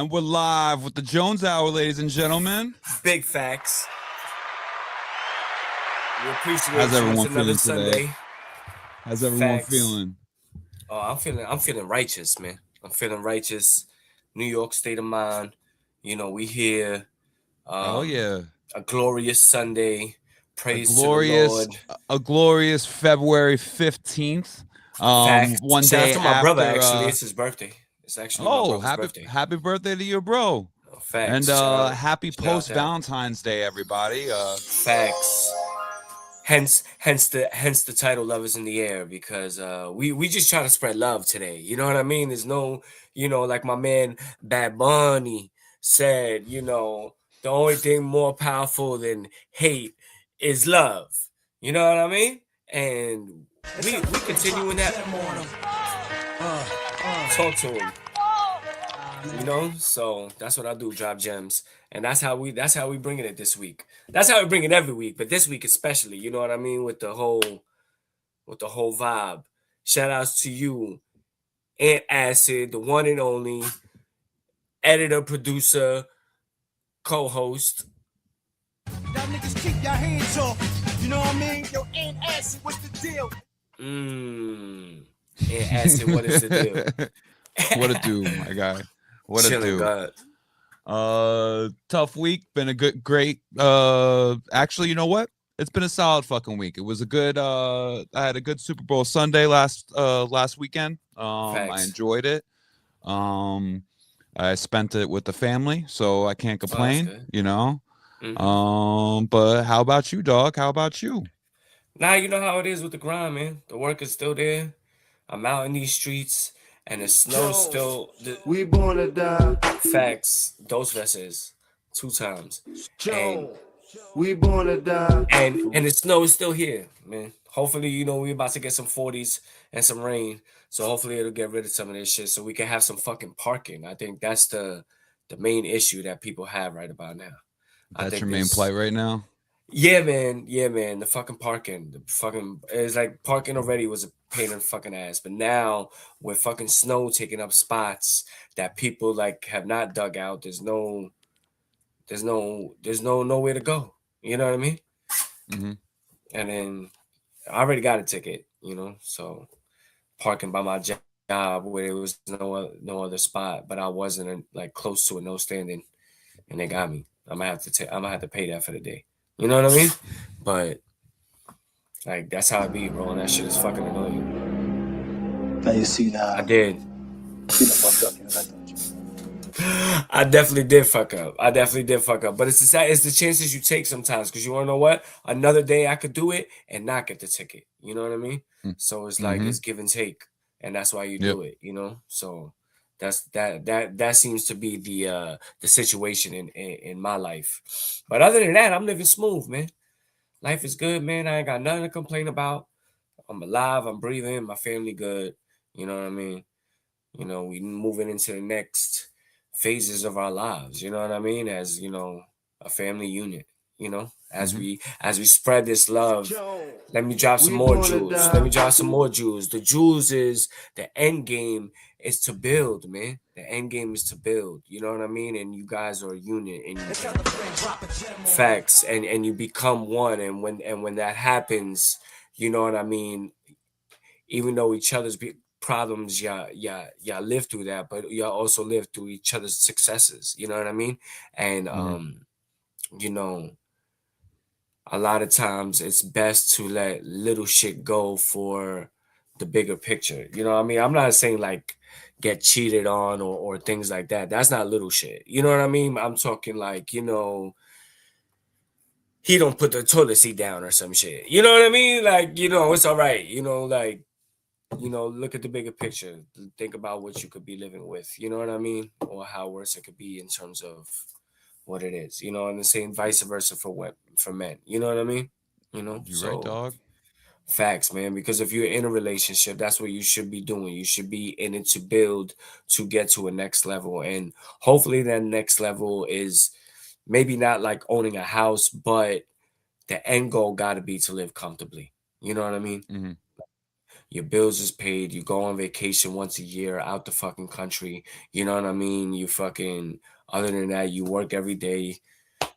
And we're live with the Jones Hour, ladies and gentlemen. Big facts. We appreciate How's you. everyone It's another feeling today? Sunday. How's everyone Facts. feeling? Oh, I'm feeling righteous, man. I'm feeling righteous. New York state of mind. You know, we here. Oh yeah, A glorious Sunday. a Praise to the glorious, Lord. a glorious February 15th. Facts. One Shout out day to my brother. after. Actually, it's his birthday. It's actually my Oh, brother's happy birthday. happy birthday to your bro, Oh, and facts. Shout out. happy Shout out post that. Valentine's Day, everybody. Facts. Hence the title "Love is in the Air" because we just try to spread love today. You know what I mean? There's no, like my man Bad Bunny said, the only thing more powerful than hate is love. You know what I mean? And we continuing that. Talk to him. So that's what I do, drop gems. And that's how we bringing it this week. That's how we bring it every week, but this week especially, you know what I mean, with the whole vibe. Shout outs to you, Aunt Acid, the one and only editor, producer, co-host. Y'all niggas keep your hands off. You know what I mean? Yo, Aunt Acid, what's the deal? Aunt Acid, what is the deal? What a do, my guy. What a Chilling, do. God. Tough week. Been a great. Actually, you know what? It's been a solid fucking week. It was a good. I had a good Super Bowl Sunday last weekend. I Facts. enjoyed it. I spent it with the family, so I can't complain. good. You know. Mhm. But how about you, dog? How about you? Nah, you know how it is with the grind, man. The work is still there. I'm out in these streets, and the snow's still. We born to die. Facts. Those verses 2 times. And We born to die. and the snow is still here, man. Hopefully, we're about to get some 40s and some rain. So hopefully it'll get rid of some of this shit so we can have some fucking parking. I think that's the main issue that people have right about now. That's your main plight right now. Yeah, man. Yeah, man. The fucking parking. It's like parking already was a pain in the fucking ass. But now with fucking snow taking up spots that people like have not dug out, there's nowhere to go. You know what I mean? Mm-hmm. And then I already got a ticket, so parking by my job where there was no other spot, but I wasn't like close to it, no standing, and they got me. I'm gonna have to pay that for the day. You know what I mean? But like that's how it be, bro. And that shit is fucking annoying. Now you see now. I did. You done fucked up, you know that, don't you? I definitely did fuck up. But it's the chances you take sometimes, because you wanna know what? Another day I could do it and not get the ticket. You know what I mean? So it's like it's give and take, and that's why you do it. So that seems to be the situation in my life. But other than that, I'm living smooth, man. Life is good, man. I ain't got nothing to complain about. I'm alive. I'm breathing. My family good. You know what I mean? We moving into the next phases of our lives. You know what I mean? As a family unit. As we spread this love. Let me drop some more jewels. The jewels is the end game is to build, man. The end game is to build. You know what I mean? And you guys are a unit, and facts, and you become one. And when that happens, you know what I mean. Even though each other's problems, y'all live through that, but y'all also live through each other's successes. You know what I mean? And a lot of times it's best to let little shit go for the bigger picture. You know what I mean? I'm not saying like get cheated on or things like that. That's not little shit. You know what I mean? I'm talking like, he don't put the toilet seat down or some shit. You know what I mean? Like, it's all right. Look at the bigger picture. Think about what you could be living with. You know what I mean? Or how worse it could be in terms of what it is. And the same vice versa for men. You know what I mean? You're right, dog. Facts, man. Because if you're in a relationship, that's what you should be doing. You should be in it to build, to get to a next level. And hopefully that next level is maybe not like owning a house, but the end goal got to be to live comfortably. You know what I mean? Your bills is paid. You go on vacation once a year out the fucking country. You know what I mean? You fucking, other than that, you work every day.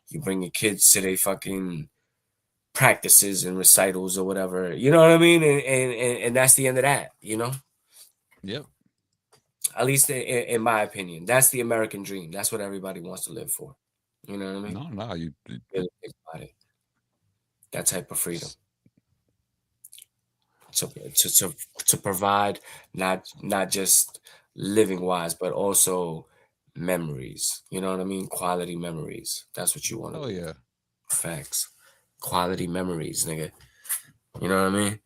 You bring your kids to their fucking practices and recitals or whatever. You know what I mean? And that's the end of that, you know? Yep. At least in my opinion. That's the American dream. That's what everybody wants to live for. You know what I mean? No, you Really think about it. That type of freedom. To provide not just living wise, but also memories. You know what I mean? Quality memories. That's what you want to do. yeah. Facts. Quality memories, nigga. You know what I mean?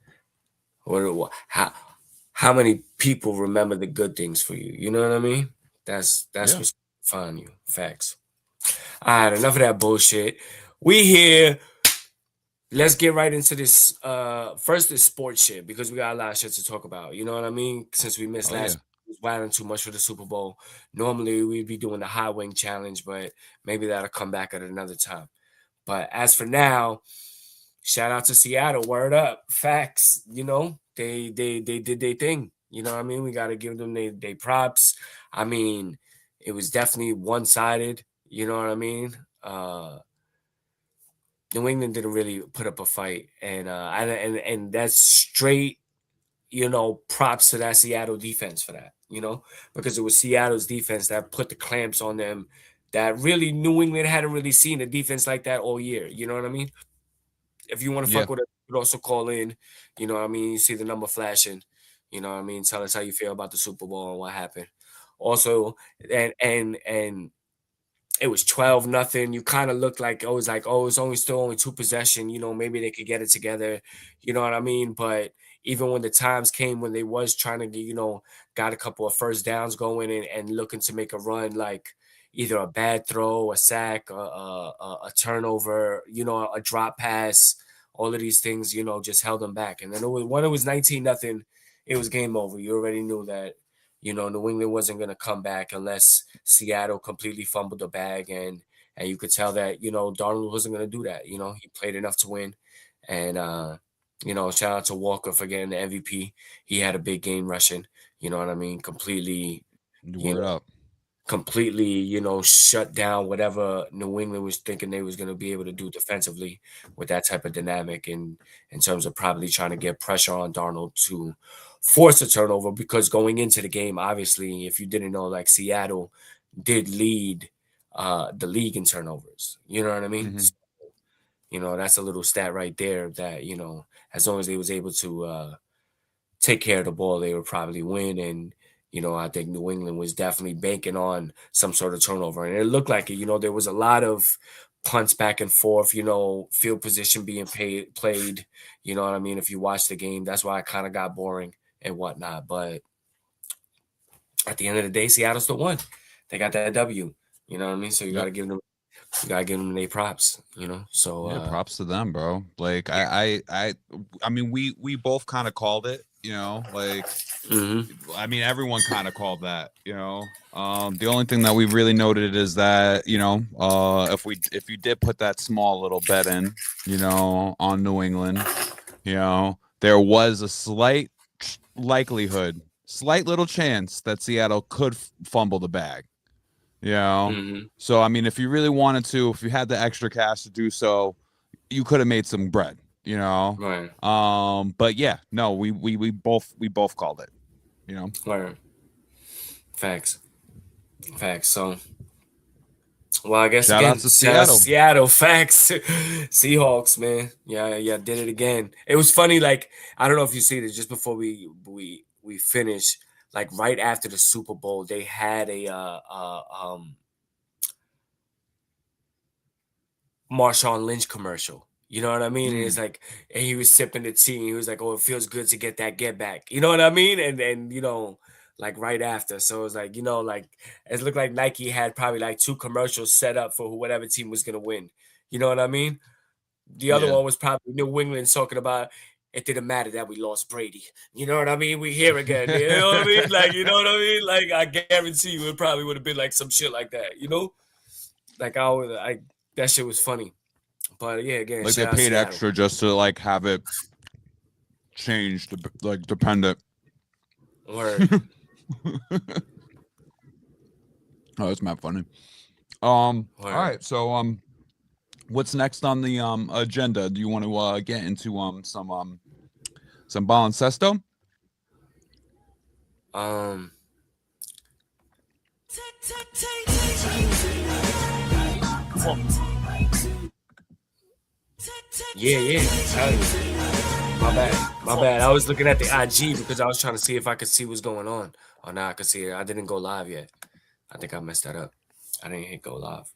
How many people remember the good things for you? You know what I mean? That's what's fun you. Facts. All right, enough of that bullshit. We here. Let's get right into this. First, this sports shit because we got a lot of shit to talk about. You know what I mean? Since we missed last, week, was wilding too much for the Super Bowl. Normally, we'd be doing the high wing challenge, but maybe that'll come back at another time. But as for now, shout out to Seattle. Word up, facts. You know, they did their thing. You know what I mean? We got to give them they props. I mean, it was definitely one sided. You know what I mean? New England didn't really put up a fight, and that's straight, you know, props to that Seattle defense for that, you know, because it was Seattle's defense that put the clamps on them. That really New England hadn't really seen a defense like that all year. You know what I mean? If you want to fuck with it, you could also call in. You know what I mean? You see the number flashing. You know what I mean? Tell us how you feel about the Super Bowl and what happened. Also, and it was 12-0. You kind of looked like it's still only 2 possession. You know, maybe they could get it together. You know what I mean? But even when the times came when they was trying to, you know, got a couple of first downs going and looking to make a run, like either a bad throw, a sack, a turnover, you know, a drop pass, all of these things, you know, just held them back. And then when it was 19-0, it was game over. You already knew that. You know, New England wasn't going to come back unless Seattle completely fumbled the bag. And you could tell that, you know, Darnold wasn't going to do that. You know, he played enough to win. And, you know, shout out to Walker for getting the MVP. He had a big game rushing. You know what I mean? Completely, you know, shut down whatever New England was thinking they was going to be able to do defensively with that type of dynamic in terms of probably trying to get pressure on Darnold to force a turnover, because going into the game, obviously, if you didn't know, like Seattle did lead the league in turnovers. You know what I mean? So, you know, that's a little stat right there that, you know, as long as they was able to take care of the ball, they would probably win. And, you know, I think New England was definitely banking on some sort of turnover. And it looked like it. You know, there was a lot of punts back and forth, you know, field position being played. You know what I mean? If you watch the game, that's why it kind of got boring and whatnot. But at the end of the day, Seattle still won. They got that W. You know what I mean? So you got to give them. You gotta give them their props, you know. So props to them, bro. Like I mean, we both kind of called it, you know. Like, I mean, everyone kind of called that, you know. The only thing that we really noted is that, you know, if you did put that small little bet in, you know, on New England, you know, there was a slight little chance that Seattle could fumble the bag. You know, so I mean, if you really wanted to, if you had the extra cash to do so, you could have made some bread. You know, right? But yeah, no, we both called it. You know, right? Facts. So, well, I guess shout again, out to Seattle. Facts. Seahawks, man. Yeah, did it again. It was funny. Like, I don't know if you see this. Just before we finish. Like right after the Super Bowl, they had a Marshawn Lynch commercial. You know what I mean? And it's like, and he was sipping the tea. And he was like, "Oh, it feels good to get that get back." You know what I mean? And you know, like right after. So it was like, you know, like it looked like Nike had probably like 2 commercials set up for whatever team was gonna win. You know what I mean? The other one was probably New England talking about. It didn't matter that we lost Brady. You know what I mean? We here again. You know what I mean? Like, you know what I mean? Like, I guarantee you it probably would have been like some shit like that, you know? Like, that shit was funny. But yeah, again, like they paid extra just to like have it change, like dependent. Word. Oh, that's not funny. All Word. right. So what's next on the agenda? Do you want to get into some baloncesto? Yeah. Hell yeah. My bad. I was looking at the IG because I was trying to see if I could see what's going on. Oh, now I can see it. I didn't go live yet. I think I messed that up. I didn't hit go live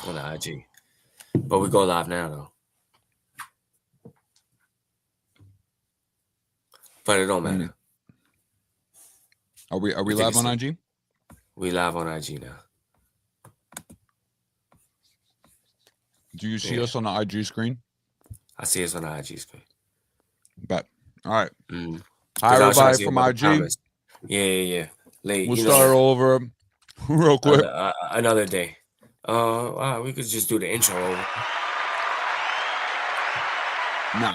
on the IG. But we go live now, though. But it don't matter. Are we live on IG? We live on IG now. Do you see us on the IG screen? I see us on the IG screen. Bet. All right. Mm. Hi, everybody from IG. Yeah. Late. We'll start over real quick. Another day. We could just do the intro over. No.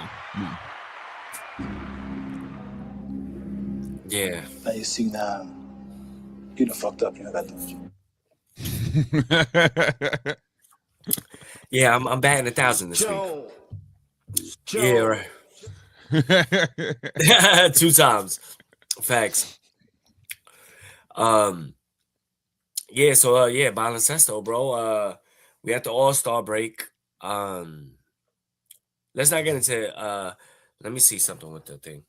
Yeah. Now you see now, you done fucked up. You know that, don't you? Yeah, I'm batting 1,000 this week. Yeah, right. 2 times. Facts. Yeah, so baloncesto, bro. We had the All-Star break. Let's not get into let me see something with the thing.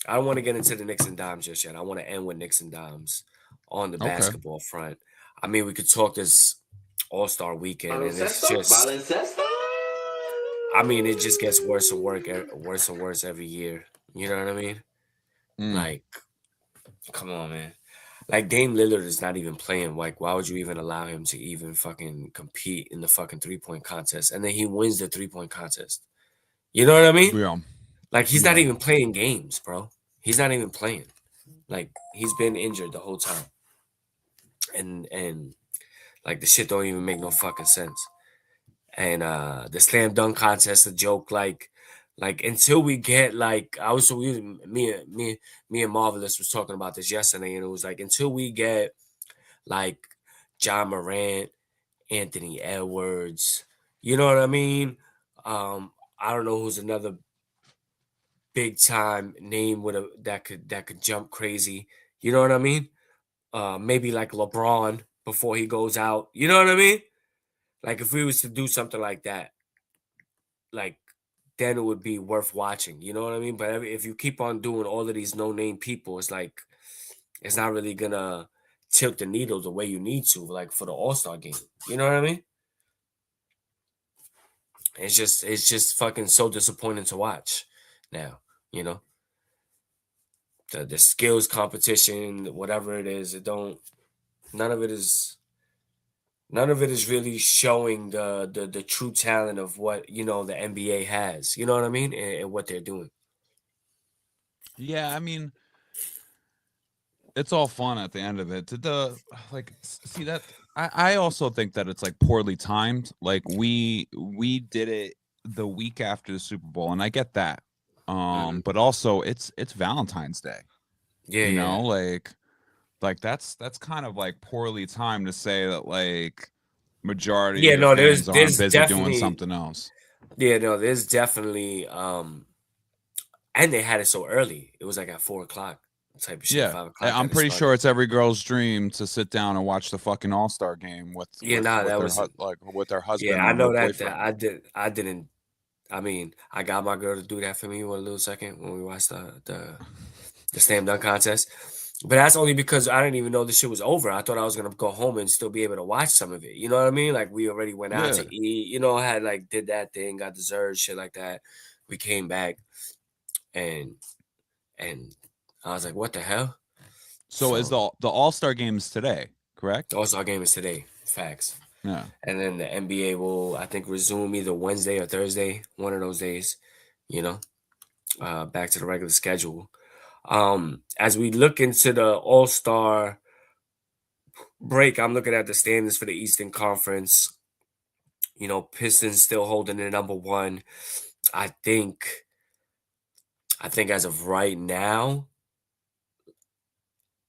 I don't want to get into the Knicks and Dimes just yet. I want to end with Knicks and Dimes on the basketball front. I mean, we could talk this All-Star weekend, and it's just I mean, it just gets worse and worse every year. You know what I mean? Like, come on, man. Like, Dame Lillard is not even playing. Like, why would you even allow him to even fucking compete in the fucking 3-point contest? And then he wins the 3-point contest. You know what I mean? Yeah. Like, he's not even playing games, bro. He's not even playing. Like, he's been injured the whole time. And like, the shit don't even make no fucking sense. And the slam dunk contest, a joke. Like until we get me and Marvelous was talking about this yesterday, and it was like until we get like John Morant, Anthony Edwards, you know what I mean? I don't know who's another big time name that could jump crazy. You know what I mean? Maybe like LeBron before he goes out. You know what I mean? Like if we was to do something like that, like then it would be worth watching. You know what I mean? But if you keep on doing all of these no-name people, it's like it's not really gonna tilt the needle the way you need to, like for the All-Star game. You know what I mean? It's just fucking so disappointing to watch now, you know. The skills competition, whatever it is, none of it is really showing the true talent of what, you know, the NBA has. You know what I mean? And what they're doing. Yeah, I mean, it's all fun at the end of it. See that I also think that it's like poorly timed. Like we did it the week after the Super Bowl, and I get that. But also it's Valentine's Day. Yeah, you know, like that's kind of like poorly timed to say that like majority of the fans aren't busy doing something else. Yeah, no, there's definitely and they had it so early. It was like at 4:00 type of shit. Yeah, 5 o'clock. I'm pretty sure it's every girl's dream to sit down and watch the fucking All-Star game with their husband. Yeah, I know that I didn't. I mean, I got my girl to do that for me for a little second when we watched the slam dunk contest. But that's only because I didn't even know the shit was over. I thought I was gonna go home and still be able to watch some of it. You know what I mean? Like we already went out to eat. You know, had like did that thing, got dessert, shit like that. We came back, and I was like, "What the hell?" So is the All-Star games today? Correct. The All-Star game is today. Facts. Yeah. And then the NBA will, I think, resume either Wednesday or Thursday, one of those days. You know, back to the regular schedule. As we look into the All-Star break, I'm looking at the standings for the Eastern Conference. You know, Pistons still holding the number 1. I think I think as of right now,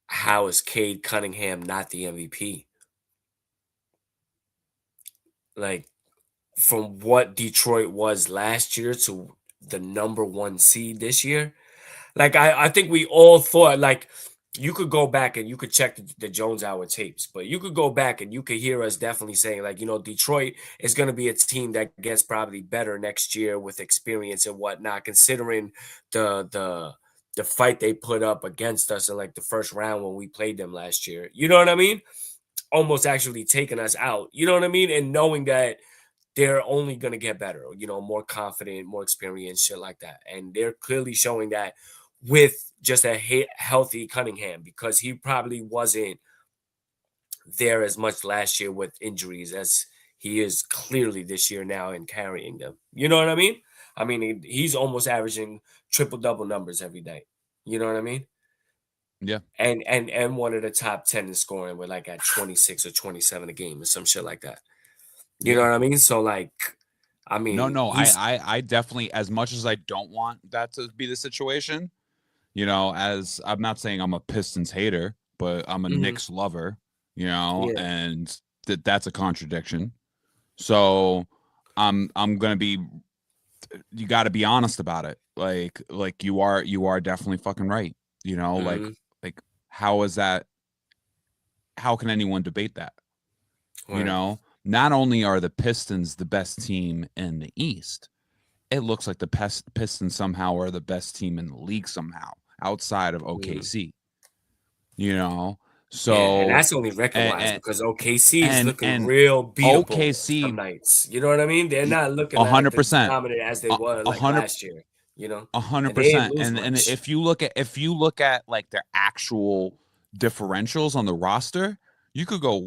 how is Cade Cunningham not the MVP? Like, from what Detroit was last year to the number 1 seed this year. Like, I think we all thought, like, you could go back and you could check the Jones Hour tapes, but you could go back and you could hear us definitely saying, like, Detroit is going to be a team that gets probably better next year with experience and whatnot, considering the fight they put up against us in like the first round when we played them last year. You know what I mean? Almost actually taking us out. You know what I mean? And knowing that they're only going to get better, more confident, more experienced, shit like that. And they're clearly showing that with just a healthy Cunningham, because he probably wasn't there as much last year with injuries as he is clearly this year now in carrying them. You know what I mean? I mean, he's almost averaging triple-double numbers every day. You know what I mean? Yeah. And one of the top 10 in scoring with like at 26 or 27 a game or some shit like that. You know what I mean? So like, I mean, no, I definitely, as much as I don't want that to be the situation, as I'm not saying I'm a Pistons hater, but I'm a Knicks lover, and that's a contradiction. So I'm gonna be, you got to be honest about it. Like you are definitely fucking right. Like how is that? How can anyone debate that? Right. Not only are the Pistons the best team in the East, it looks like the Pistons somehow are the best team in the league somehow outside of OKC. So and that's only record-wise because OKC is looking and real beatable OKC some nights. You know what I mean? They're not looking like as 100%, dominant as they were like last year. And they didn't 100%. lose And much. if you look at like their actual differentials on the roster, you could go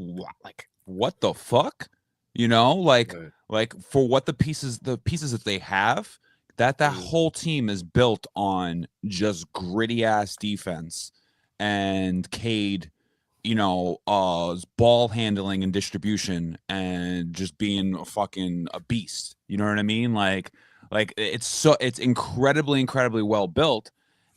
like, what the fuck? Like Right. like for what the pieces that they have, that whole team is built on just gritty ass defense and Cade, ball handling and distribution and just being a fucking a beast. You know what I mean? Like it's incredibly well built,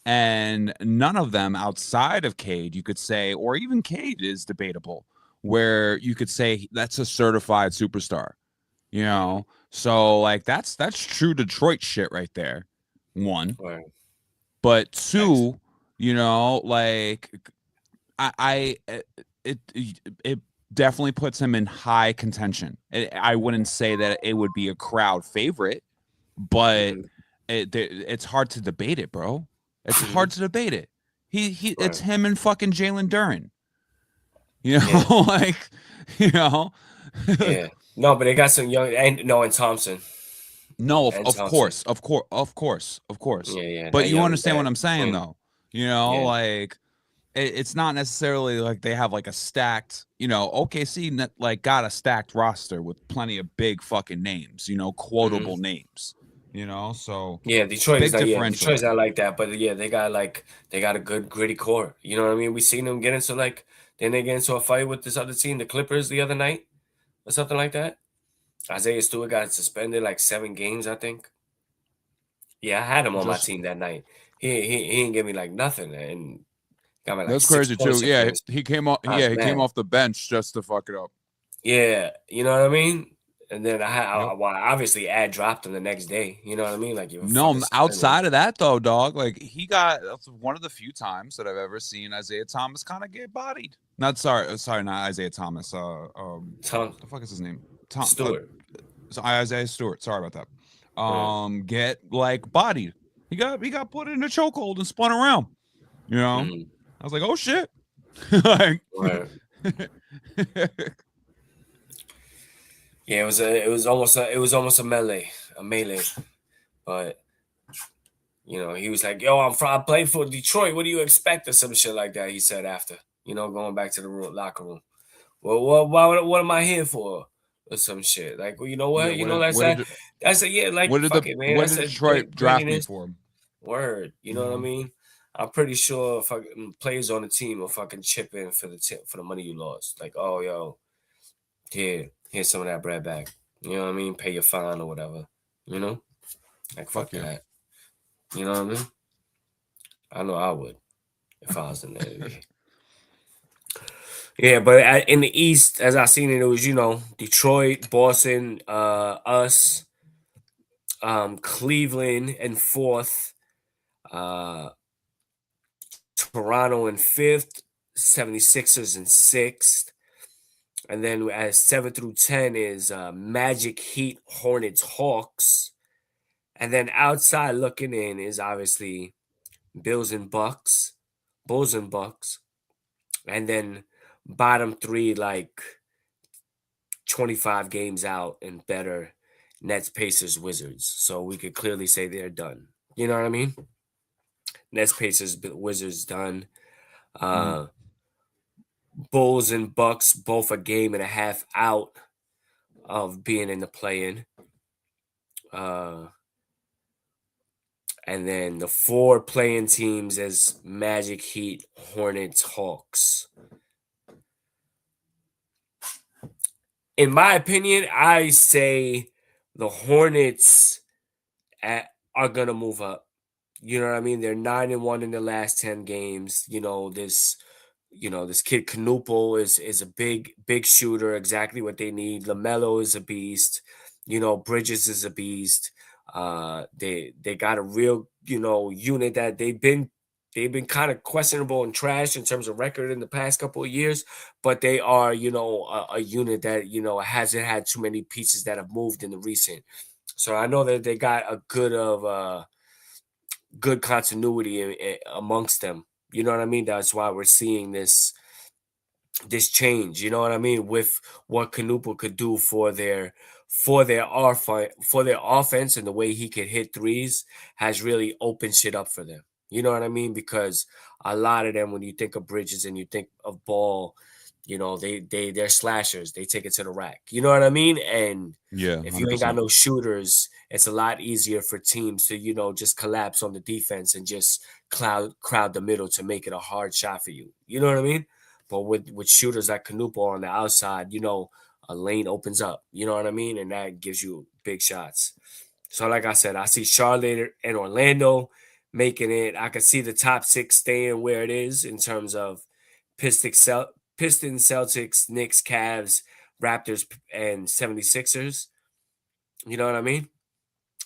and none of them outside of Cade, you could say, or even Cade is debatable, where you could say that's a certified superstar. So like that's true Detroit shit right there. One, Right. but two, like I it definitely puts him in high contention. I wouldn't say that it would be a crowd favorite, but it's hard to debate it, bro. It's hard to debate it. It's him and fucking Jalen Duren. Like, Yeah. No, but they got some young and Thompson. No, And of Thompson. course. Yeah. But That you young understand what I'm saying, twin. though. Yeah. Like it's not necessarily like they have like a stacked, OKC like got a stacked roster with plenty of big fucking names, quotable names, so Yeah, Detroit is big not. Yeah, differential Detroit's there. not like that. But yeah, they got a good gritty core. You know what I mean? We seen them get into then they get into a fight with this other team, the Clippers, the other night or something like that. Isaiah Stewart got suspended like 7 games, I think. Yeah, I had him on my Just team that night. He didn't give me like nothing and got me like that's 6 crazy points too. Yeah, against. he came off. I was Yeah, he came mad. off the bench just to fuck it up. Yeah, you know what I mean. And then Yep. well, obviously Ad dropped him the next day. You know what I mean? Like you were No, fucking suspended. outside of that though, dog, like that's one of the few times that I've ever seen Isaiah Thomas kind of get bodied. Not not Isaiah Thomas. Tom The fuck is his name? Tom. Stewart. So Isaiah Stewart. Sorry about that. Right. Get like bodied. He got put in a chokehold and spun around. Mhm. I was like, oh shit. Like, Right. Yeah, it was almost a melee, but he was like, "Yo, I played for Detroit. What do you expect?" or some shit like that. He said after, going back to the locker room. Well, what am I here for? Or some shit. Like, well, you know yeah. what? That's What that. did That's a yeah. Like, what did fuck it, man. what That's did a Detroit draft me grittiness. for? Word. You know what I mean? I'm pretty sure fucking players on the team will fucking chip in for the money you lost. Like, oh yo, here's some of that bread back. You know what I mean? Pay your fine or whatever. Like, fuck Fuck yeah. that. You know what I mean? I know I would if I was in the NBA. Yeah, but in the East, as I seen it, it was Detroit, Boston, us, Cleveland in fourth, uh, Toronto in fifth, 76ers in sixth. And then as 7 through 10 is Magic, Heat, Hornets, Hawks. And then outside looking in is obviously Bulls and Bucks. And then bottom three, like 25 games out and better, Nets, Pacers, Wizards. So we could clearly say they're done. You know what I mean? Nets, Pacers, Wizards done. Bulls and Bucks both a game and a half out of being in the play-in. And then the 4 play-in teams is Magic, Heat, Hornets, Hawks. In my opinion, I say the Hornets are gonna move up. You know what I mean? They're 9-1 in the last 10 games. This kid Knuppel is a big shooter, exactly what they need. LaMelo is a beast. Bridges is a beast. They got a real unit that they've been kind of questionable and trash in terms of record in the past couple of years, but they are a unit that hasn't had too many pieces that have moved in the recent. So I know that they got a good continuity amongst them. You know what I mean? That's why we're seeing this change. You know what I mean? With what Knuppel could do for their offense, and the way he could hit threes has really opened shit up for them. You know what I mean? Because a lot of them, when you think of Bridges and you think of Ball, they're slashers. They take it to the rack. You know what I mean? And Yeah, if you ain't got no shooters, it's a lot easier for teams to just collapse on the defense and just crowd the middle to make it a hard shot for you. You know what I mean? But with shooters like Knuppel on the outside, a lane opens up. You know what I mean? And that gives you big shots. So like I said, I see Charlotte and Orlando making it. I could see the top 6 staying where it is in terms of Pistons, Celtics, Knicks, Cavs, Raptors, and 76ers. You know what I mean?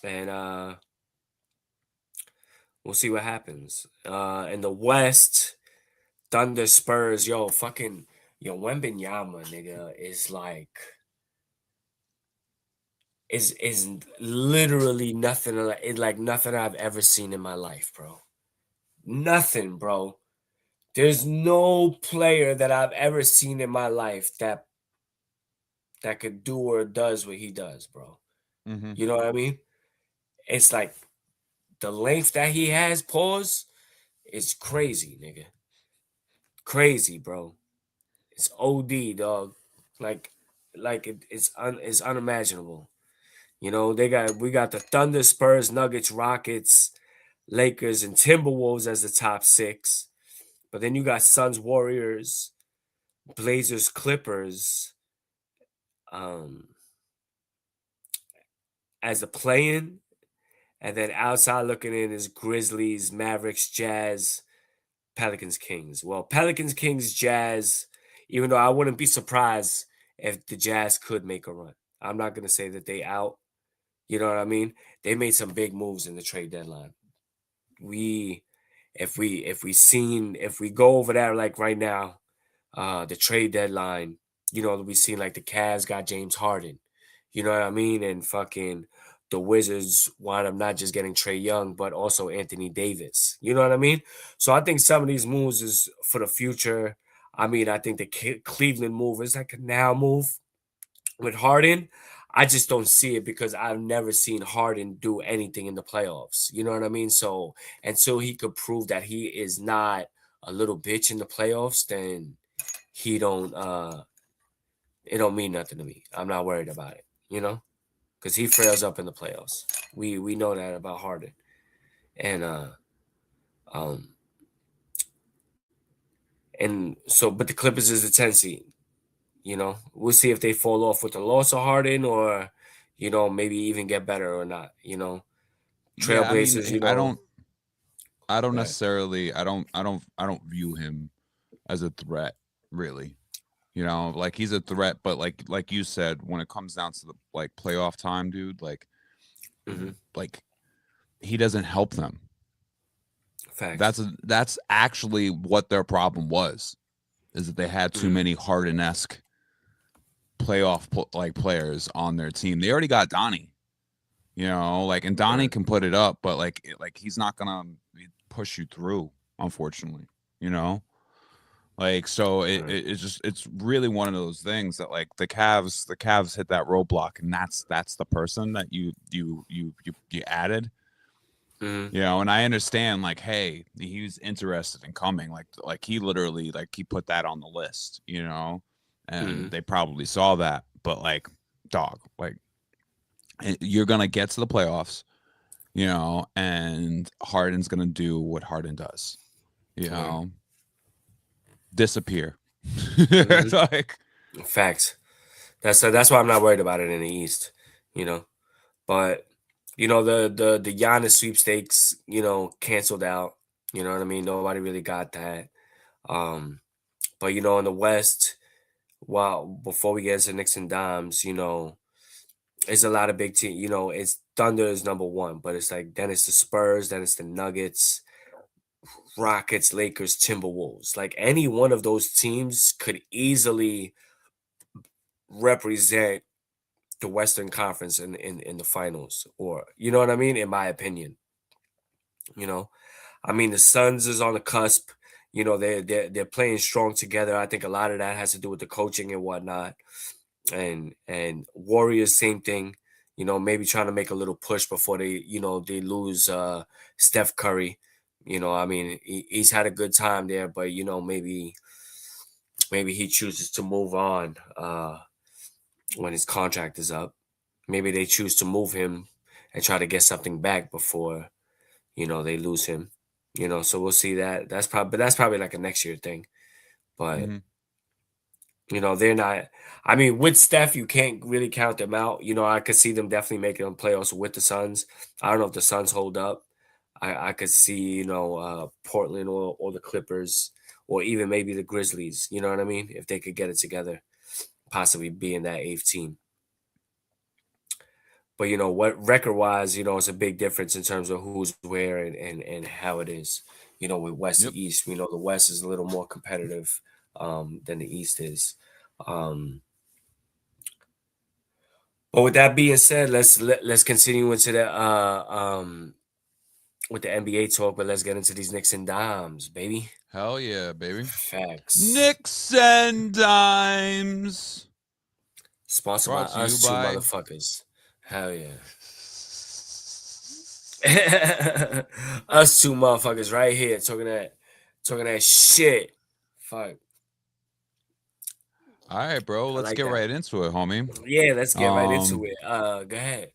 And we'll see what happens. In the West, Thunder, Spurs, Wembanyama, nigga, is like is literally nothing like nothing I've ever seen in my life, bro. Nothing, bro. There's no player that I've ever seen in my life that could do or does what he does, bro. Mm-hmm. You know what I mean? It's like the length that he has, pause, is crazy, nigga. Crazy, bro. It's OD, dog. It's unimaginable. We got the Thunder, Spurs, Nuggets, Rockets, Lakers, and Timberwolves as the top 6. But then you got Suns, Warriors, Blazers, Clippers, as a play-in. And then outside looking in is Grizzlies, Mavericks, Jazz, Pelicans, Kings. Well, Pelicans, Kings, Jazz, even though I wouldn't be surprised if the Jazz could make a run. I'm not going to say that they out. You know what I mean? They made some big moves in the trade deadline. If we go over that like right now, the trade deadline, we seen like the Cavs got James Harden. You know what I mean? And fucking the Wizards wound up not just getting Trae Young, but also Anthony Davis. You know what I mean? So I think some of these moves is for the future. I mean, I think the Cleveland move is like a now move with Harden. I just don't see it because I've never seen Harden do anything in the playoffs. You know what I mean? So until he could prove that he is not a little bitch in the playoffs, then it don't mean nothing to me. I'm not worried about it, because he frails up in the playoffs. We know that about Harden. And so, but the Clippers is the 10 seed. We'll see if they fall off with the loss of Harden or, maybe even get better or not. Trailblazers, I don't. I don't Right. necessarily. I don't view him as a threat, really. You know, like he's a threat, but like you said, when it comes down to the like playoff time, dude, Mm-hmm. like he doesn't help them. Facts. That's actually what their problem was, is that they had too Mm-hmm. many Harden-esque playoff like players on their team. They already got Donnie, you know, like, and Donnie Right. can put it up, but like he's not gonna push you through, unfortunately, you know. Like, so Right. it's just, it's really one of those things that like the Cavs hit that roadblock, and that's the person that you added, Mm-hmm. you know. And I understand, like, hey, he was interested in coming, like he literally, like, he put that on the list, you know, Mm-hmm. and they probably saw that, but like, dog, like, you're gonna get to the playoffs, you know, and Harden's gonna do what Harden does, you Right. know, disappear. Mm-hmm. Like, Facts. That's why I'm not worried about it in the East, you know. But you know, the Giannis sweepstakes, you know, canceled out. You know what I mean? Nobody really got that. Um, but you know, in the West, well, before we get into Knicks and Dimes, you know, it's a lot of big team. You know, it's Thunder is number one, but it's like then it's the Spurs, then it's the Nuggets, Rockets, Lakers, Timberwolves. Like any one of those teams could easily represent the Western Conference in the finals, or you know what I mean? In my opinion, you know, I mean the Suns is on the cusp. You know, they're playing strong together. I think a lot of that has to do with the coaching and whatnot. And Warriors, same thing. You know, maybe trying to make a little push before they lose Steph Curry. You know, I mean, he's had a good time there, but you know, maybe he chooses to move on when his contract is up. Maybe they choose to move him and try to get something back before, you know, they lose him. You know, so we'll see that. That's probably like a next year thing. But mhm. you know, they're not. I mean, with Steph, you can't really count them out. You know, I could see them definitely making them playoffs with the Suns. I don't know if the Suns hold up. I could see, you know, Portland or the Clippers or even maybe the Grizzlies. You know what I mean? If they could get it together, possibly being that eighth team. But you know what, record wise, you know, it's a big difference in terms of who's where and how it is. You know, with West Yep. to East, we know the West is a little more competitive than the East is. Um, but with that being said, let's continue into the with the NBA talk, but let's get into these Knicks and Dimes, baby. Hell yeah, baby. Facts. Nicks and Dimes. Sponsored by Brought to you us two by. motherfuckers. Hell yeah. Us two motherfuckers right here talking that shit. Fuck. All right, bro. I Let's like get that. right into it, homie. Yeah, let's get right into Um, it. Go ahead.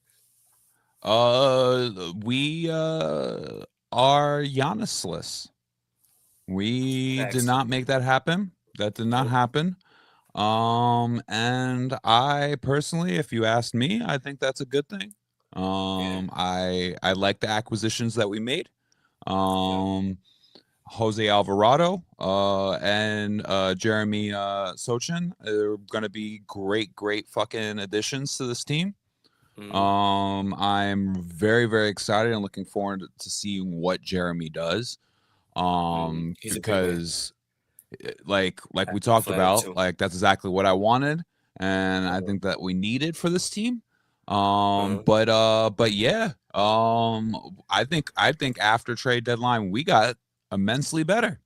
we are Giannisless. We did Facts. not make that happen. That did not Nope. happen. And I personally, if you asked me, I think that's a good thing. Yeah. I like the acquisitions that we made. Yep. Jose Alvarado and Jeremy Sochin are going to be great fucking additions to this team. Mhm. I'm very, very excited and looking forward to seeing what Jeremy does. He's a big man. Because like we talked Athletic about, too. like that's exactly what I wanted, and I Uh-huh. think that we needed for this team. Uh-huh. But yeah, I think after trade deadline we got immensely better.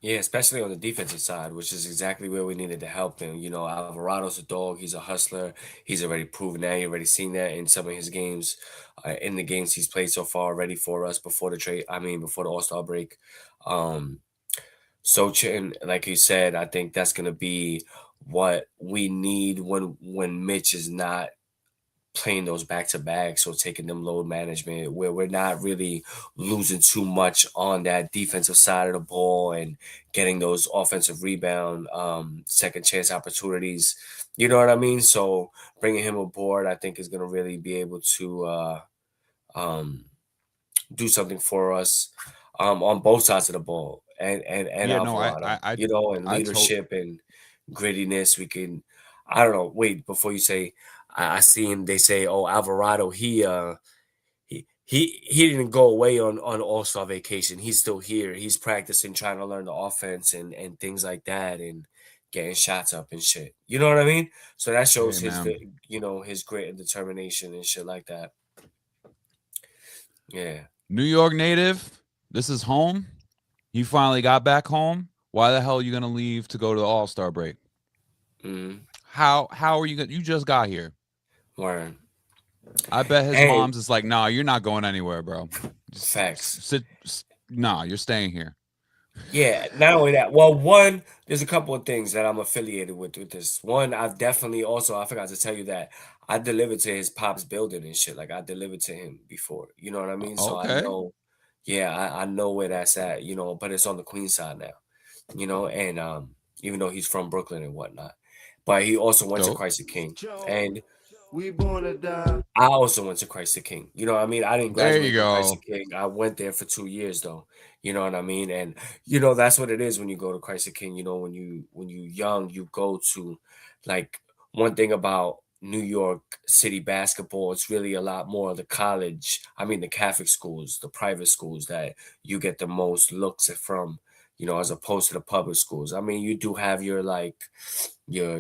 Yeah, especially on the defensive side, which is exactly where we needed to help him. You know, Alvarado's a dog. He's a hustler. He's already proven that. He already seen that in some of his games, in the games he's played so far already for us before the trade. I mean, before the All Star break. Um, Sochin, like you said, I think that's gonna be what we need when Mitch is not playing those back to backs or taking them load management, where we're not really losing too much on that defensive side of the ball and getting those offensive rebound, second chance opportunities. You know what I mean? So bringing him aboard, I think, is going to really be able to um, do something for us. on both sides of the ball, and Yeah, no, Alvarado, you know, and I told. leadership and grittiness. We can, I don't know. Wait, before you say, I seen they say, oh, Alvarado, he didn't go away on All-Star vacation. He's still here. He's practicing, trying to learn the offense and things like that, and getting shots up and shit. You know what I mean? So that shows Hey, man. his grit and determination and shit like that. Yeah. New York native. This is home. You finally got back home. Why the hell are you gonna leave to go to the All-Star break? Mm-hmm. How are you gonna? You just got here. Word. I bet his And mom's is like, nah, you're not going anywhere, bro. Just facts. Nah, you're staying here. Yeah, not only that. Well, one, there's a couple of things that I'm affiliated with this. One, I've definitely also, I forgot to tell you that I delivered to his pop's building and shit. Like I delivered to him before. You know what I mean? So I Okay. know, yeah, I know where that's at, you know, but it's on the Queen side now, you know, and even though he's from Brooklyn and whatnot. But he also went to Dope. Christ the King. And We born to die. I also went to Christ the King. You know what I mean? I didn't There you graduate from Christ go. the King. I went there for 2 years though. You know what I mean? And you know that's what it is when you go to Christ the King. You know when you young, you go to like one thing about New York City basketball, it's really a lot more of the college. I mean the Catholic schools, the private schools that you get the most looks from, you know, as opposed to the public schools. I mean, you do have your like your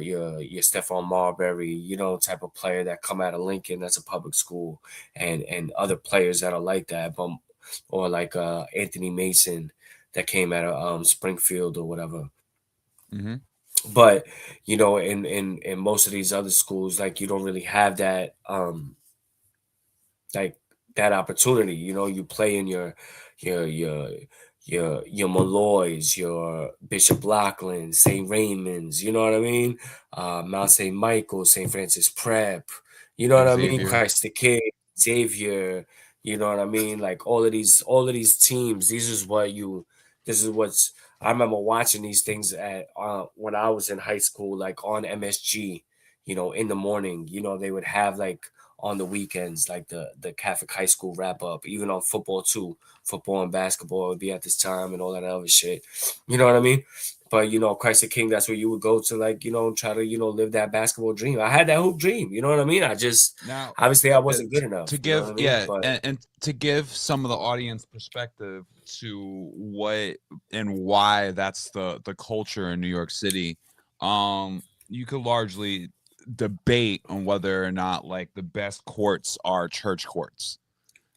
Stephon Marbury, you know, type of player that come out of Lincoln that's a public school, and other players that are like that, but or like Anthony Mason that came out of Springfield or whatever. Mm-hmm. But you know, in most of these other schools, like you don't really have that like that opportunity. You know, you play in your your your Malloys, your Bishop Lachlan, St. Raymond's, you know what I mean? Mount St. Michael, St. Francis Prep, you know what I mean? Xavier. Christ the King, Xavier, you know what I mean? Like all of these teams, this is what's I remember watching these things at when I was in high school, like on MSG, you know, in the morning, you know, they would have like on the weekends, like the Catholic high school wrap up, even on football too. Football and basketball would be at this time and all that other shit. You know what I mean? But you know, Christ the King, that's where you would go to, like, you know, try to, you know, live that basketball dream. I had that hoop dream, you know what I mean? I just Now, obviously I wasn't good to enough, you know what give, I mean? yeah, But and to give some of the audience perspective to what and why that's the culture in New York City, you could largely debate on whether or not like the best courts are church courts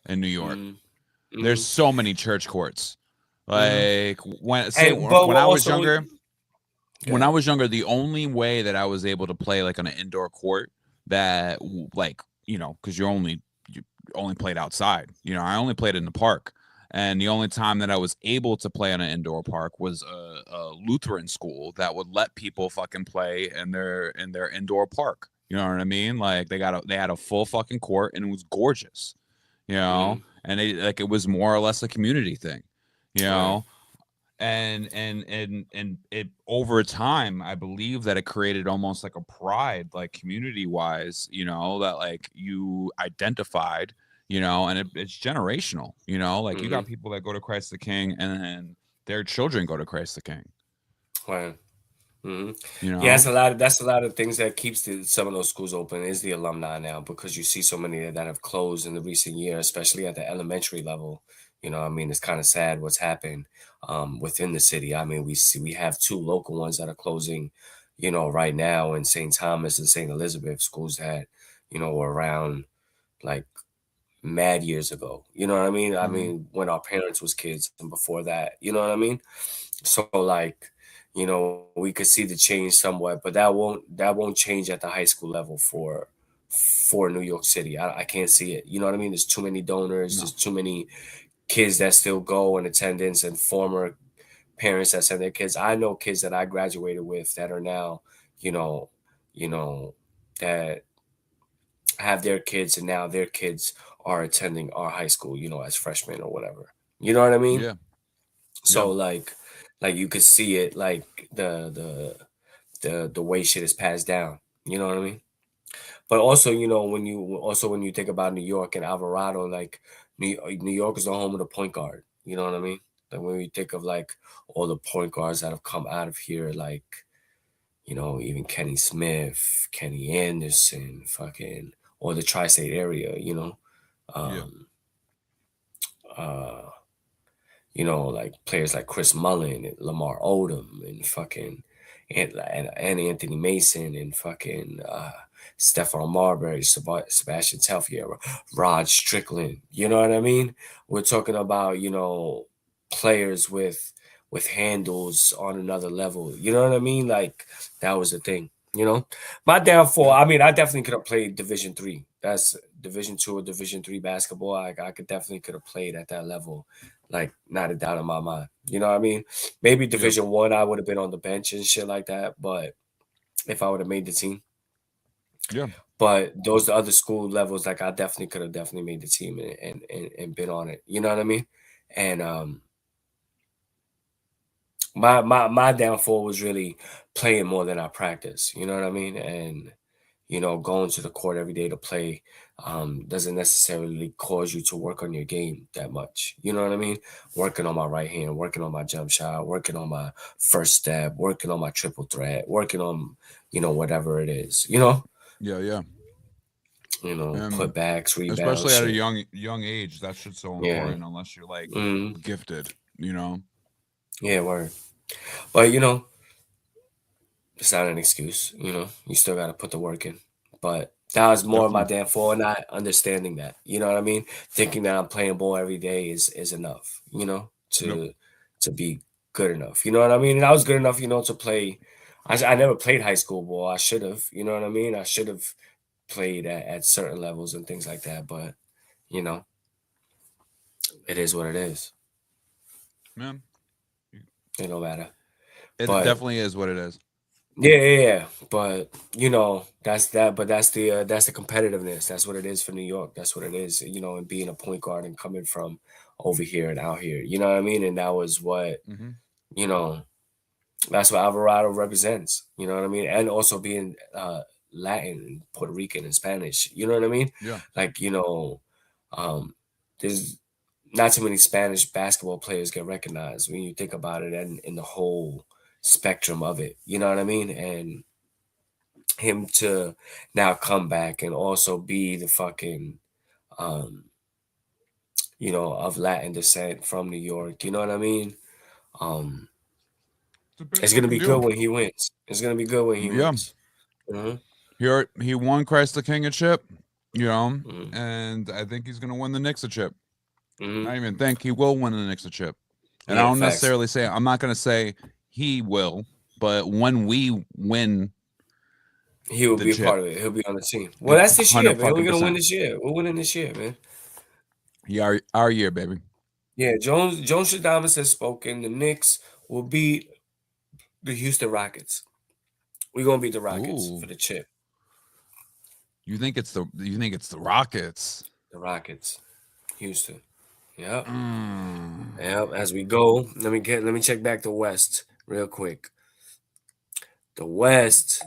in New York. There's mm, so many church courts. mm. Like And but when I was also younger, when I good. was younger, the only way that I was able to play like on an indoor court that like, you know, because you only played outside. You know, I only played in the park. And the only time that I was able to play on an indoor park was a Lutheran school that would let people fucking play in their indoor park. You know what I mean? Like they had a full fucking court and it was gorgeous. You know, Mm, and it was more or less a community thing. You right. know, and it over time I believe that it created almost like a pride, like community wise, you know, that like you identified, you know, and it's generational, you know, like you Mm-hmm. got people that go to Christ the King and then their children go to Christ the King, Right. Hmm. you Yeah, know. that's a lot of things that keeps some of those schools open is the alumni now because you see so many that have closed in the recent year, especially at the elementary level. You know, I mean, it's kind of sad what's happened within the city. I mean, we have two local ones that are closing, you know, right now in St. Thomas and St. Elizabeth schools that, you know, were around like mad years ago. You know what I mean? I Hmm. mean, when our parents was kids and before that, you know what I mean? So like, you know, we could see the change somewhat, but that won't change at the high school level for New York City. I can't see it. You know what I mean? There's too many donors, No. there's too many kids that still go in attendance and former parents that send their kids. I know kids that I graduated with that are now, you know, you know, that have their kids and now their kids are attending our high school, you know, as freshmen or whatever. You know what I mean? Yeah. Yeah. So like you could see it like the way shit is passed down. You know what I mean? But also, you know, when you think about New York and Alvarado, like New York is the home of the point guard. You know what I mean? Like when we think of like all the point guards that have come out of here, like, you know, even Kenny Smith, Kenny Anderson, fucking, or the tri-state area, you know. You know, like players like Chris Mullin and Lamar Odom and fucking and Anthony Mason and fucking Stephon Marbury, Sebastian Telfair, Rod Strickland. You know what I mean? We're talking about, you know, players with handles on another level. You know what I mean? Like that was the thing. You know, my downfall. I mean, I definitely could have played Division 3. That's Division 2 or Division 3 basketball. I could definitely have played at that level. Like, not a doubt in my mind. You know what I mean? Maybe Division 1, I would have been on the bench and shit like that. But if I would have made the team, yeah. But those other school levels, like I definitely could have made the team and been on it. You know what I mean? And my downfall was really playing more than I practice. You know what I mean? And you know, going to the court every day to play doesn't necessarily cause you to work on your game that much. You know what I mean? Working on my right hand, working on my jump shot, working on my first step, working on my triple threat, working on, you know, whatever it is. You know? Yeah. You know, putbacks, rebounds, especially at shit. a young age. That shit's so important. Unless you're like gifted, you know. Yeah, word. But you know, it's not an excuse. You know, you still got to put the work in. But that was more of my downfall, not understanding that. You know what I mean? Thinking that I'm playing ball every day is enough. You know, to be good enough. You know what I mean? And I was good enough, you know, to play. I never played high school ball. I should have. You know what I mean? I should have played at certain levels and things like that. But you know, it is what it is. Yeah. It don't matter. It definitely is what it is. Yeah. But you know, that's that. But that's the competitiveness. That's what it is for New York. That's what it is. You know, and being a point guard and coming from over here and out here. You know what I mean? And that was what you know. That's what Alvarado represents. You know what I mean? And also being Latin, Puerto Rican, and Spanish. You know what I mean? Yeah. Like, you know, there's not too many Spanish basketball players get recognized when you think about it and in the whole spectrum of it. You know what I mean? And him to now come back and also be the fucking, you know, of Latin descent from New York. You know what I mean? It's gonna be good when he wins. It's gonna be good when he wins. He won Christ the King a chip, you know, and I think he's gonna win the Knicks a chip. I even think he will win the Knicks a chip. And I don't necessarily say, I'm not gonna say he will, but when we win, he will be a part of it. He'll be on the team. Well, that's this year, man. We're gonna win this year. We're winning this year, man. Yeah, our year, baby. Yeah, Jones Stradamus has spoken. The Knicks will beat the Houston Rockets. We're gonna beat the Rockets for the chip. You think it's the Rockets? The Rockets, Houston. Yep. Yep. As we go, let me check back the West real quick. The West,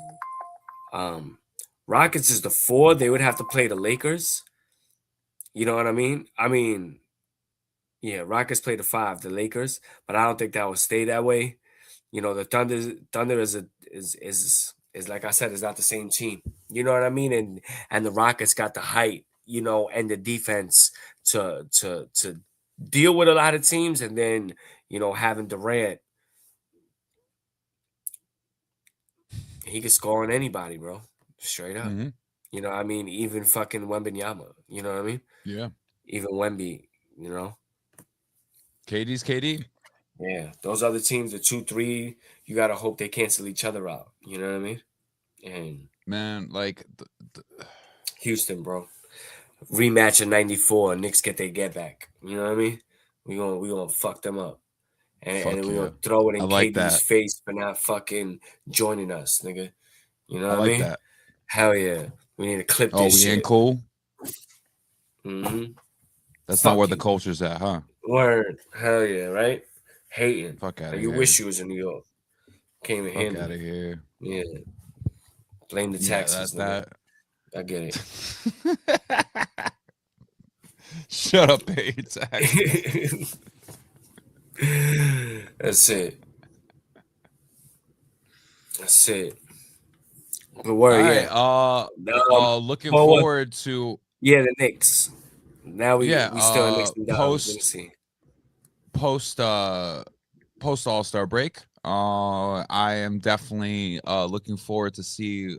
Rockets is the 4. They would have to play the Lakers. You know what I mean? Yeah, Rockets play the 5, the Lakers, but I don't think that will stay that way. You know, the Thunder is like I said, is not the same team. You know what I mean? And the Rockets got the height, you know, and the defense to deal with a lot of teams, and then, you know, having Durant, he could score on anybody, bro. Straight up. You know what I mean? Even fucking Wembanyama. You know what I mean? Yeah. Even Wemby, you know? KD's KD. Yeah. Those other teams, the 2-3, you got to hope they cancel each other out. You know what I mean? And man, like Houston, bro. Rematch in 94. Knicks get their get back. You know what I mean? We gonna fuck them up. And we're gonna throw it in KD's face for not fucking joining us, nigga. You know what I mean? That. Hell yeah. We need to clip this shit. We ain't cool? Fuck That's not where the culture's at, huh? Word. Hell yeah, right? Hating. Fuck out of here. You wish you was in New York. Came in Fuck handle. out of here. Yeah. Blame the taxes. That. I get it. Shut up, pay taxes. That's it. That's it. But All word, right. yeah. Looking Well, what? forward to Yeah, the Knicks. Now we yeah. still in Knicks and Dons. Let me see. Post All-Star break. I am definitely looking forward to see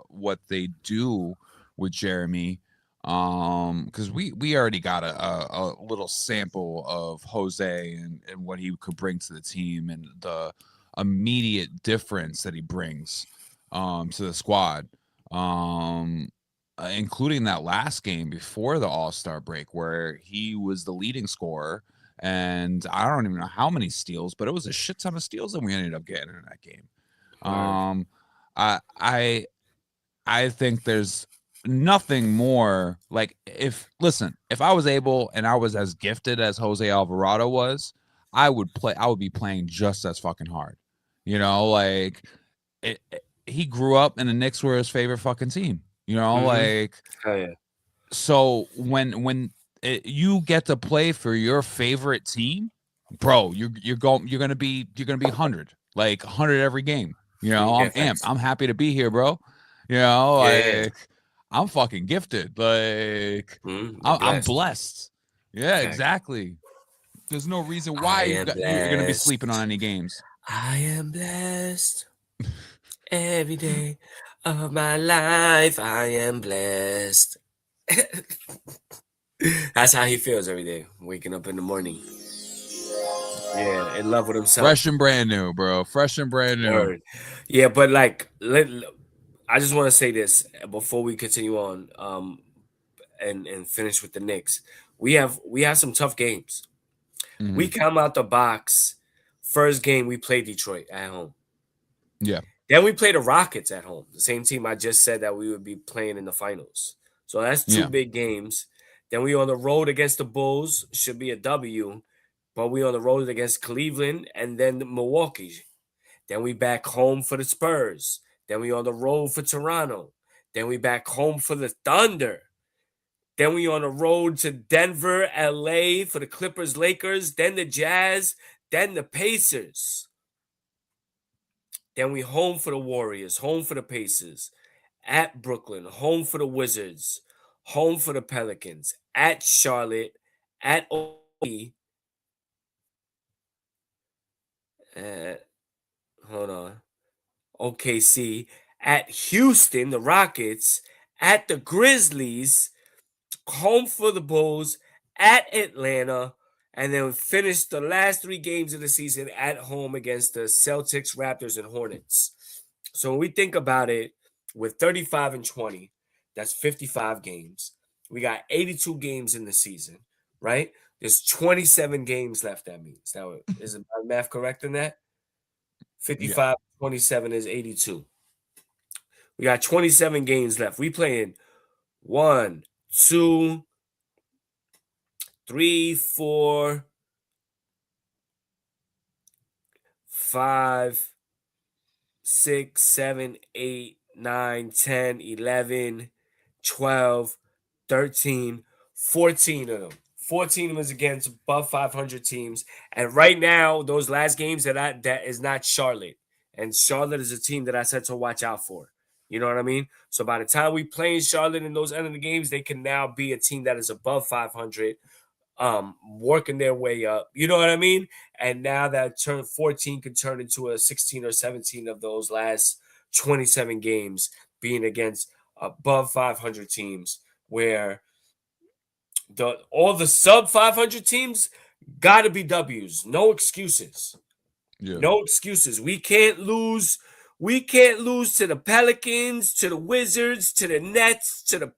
what they do with Jeremy. Because we already got a little sample of Jose and what he could bring to the team and the immediate difference that he brings to the squad. Including that last game before the All-Star break where he was the leading scorer and I don't even know how many steals, but it was a shit ton of steals that we ended up getting in that game. Word. I I I think there's nothing more like if I was able and I was as gifted as Jose Alvarado was, I would be playing just as fucking hard. You know, like he grew up and the Knicks were his favorite fucking team. You know, like Hell yeah. so when you get to play for your favorite team, bro, you're gonna be 100 like 100 every game. You know, Yeah, I'm amped. thanks. I'm happy to be here, bro. You know, Yeah. like I'm fucking gifted. Like You're I'm blessed. blessed. Yeah, Fact. exactly. There's no reason I why am you're gonna be blessed. sleeping on any games. I am blessed. Every day of my life, I am blessed. That's how he feels every day, waking up in the morning. Yeah, in love with himself. Fresh and brand new, bro. Fresh and brand new. Word. Yeah, but like, I just want to say this before we continue on, and finish with the Knicks. We have some tough games. We come out the box. First game we play Detroit at home. Yeah. Then we play the Rockets at home, the same team I just said that we would be playing in the finals. So that's two Yeah. big games. Then we on the road against the Bulls, should be a W, but we on the road against Cleveland and then Milwaukee. Then we back home for the Spurs. Then we on the road for Toronto. Then we back home for the Thunder. Then we on the road to Denver, LA for the Clippers, Lakers, then the Jazz, then the Pacers. Then we home for the Warriors, home for the Pacers, at Brooklyn, home for the Wizards, home for the Pelicans, at Charlotte, at OKC. Hold on. OKC, at Houston, the Rockets, at the Grizzlies, home for the Bulls, at Atlanta, and then finish the last 3 games of the season at home against the Celtics, Raptors, and Hornets. So when we think about it, with 35 and 20, that's 55 games. We got 82 games in the season, right? There's 27 games left, that means. Now, is my math correct in that? 55, 27 is 82. We got 27 games left. We playing 1, 2, 3, 4, 5, 6, 7, 8, 9, 10, 11, 12, 13, 14 of them. 14 of them is against above 500 teams. And right now, those last games that is not Charlotte. And Charlotte is a team that I said to watch out for. You know what I mean? So by the time we play in Charlotte in those end of the games, they can now be a team that is above 500, working their way up. You know what I mean? And now that turn 14 could turn into a 16 or 17 of those last 27 games being against above 500 teams, where all the sub 500 teams got to be W's. No excuses. Yeah. No excuses. We can't lose. We can't lose to the Pelicans, to the Wizards, to the Nets, to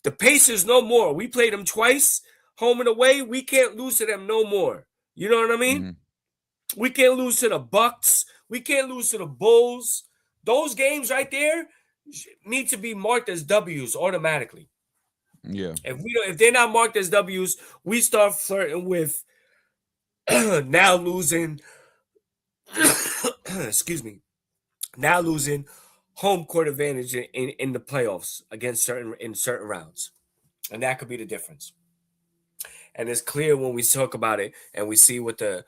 the Pacers no more. We played them twice, home and away. We can't lose to them no more. You know what I mean? We can't lose to the Bucks. We can't lose to the Bulls. Those games right there need to be marked as W's automatically. Yeah. If they're not marked as W's, we start flirting with now losing. Excuse me. Now losing home court advantage in the playoffs against certain rounds, and that could be the difference. And it's clear when we talk about it and we see what the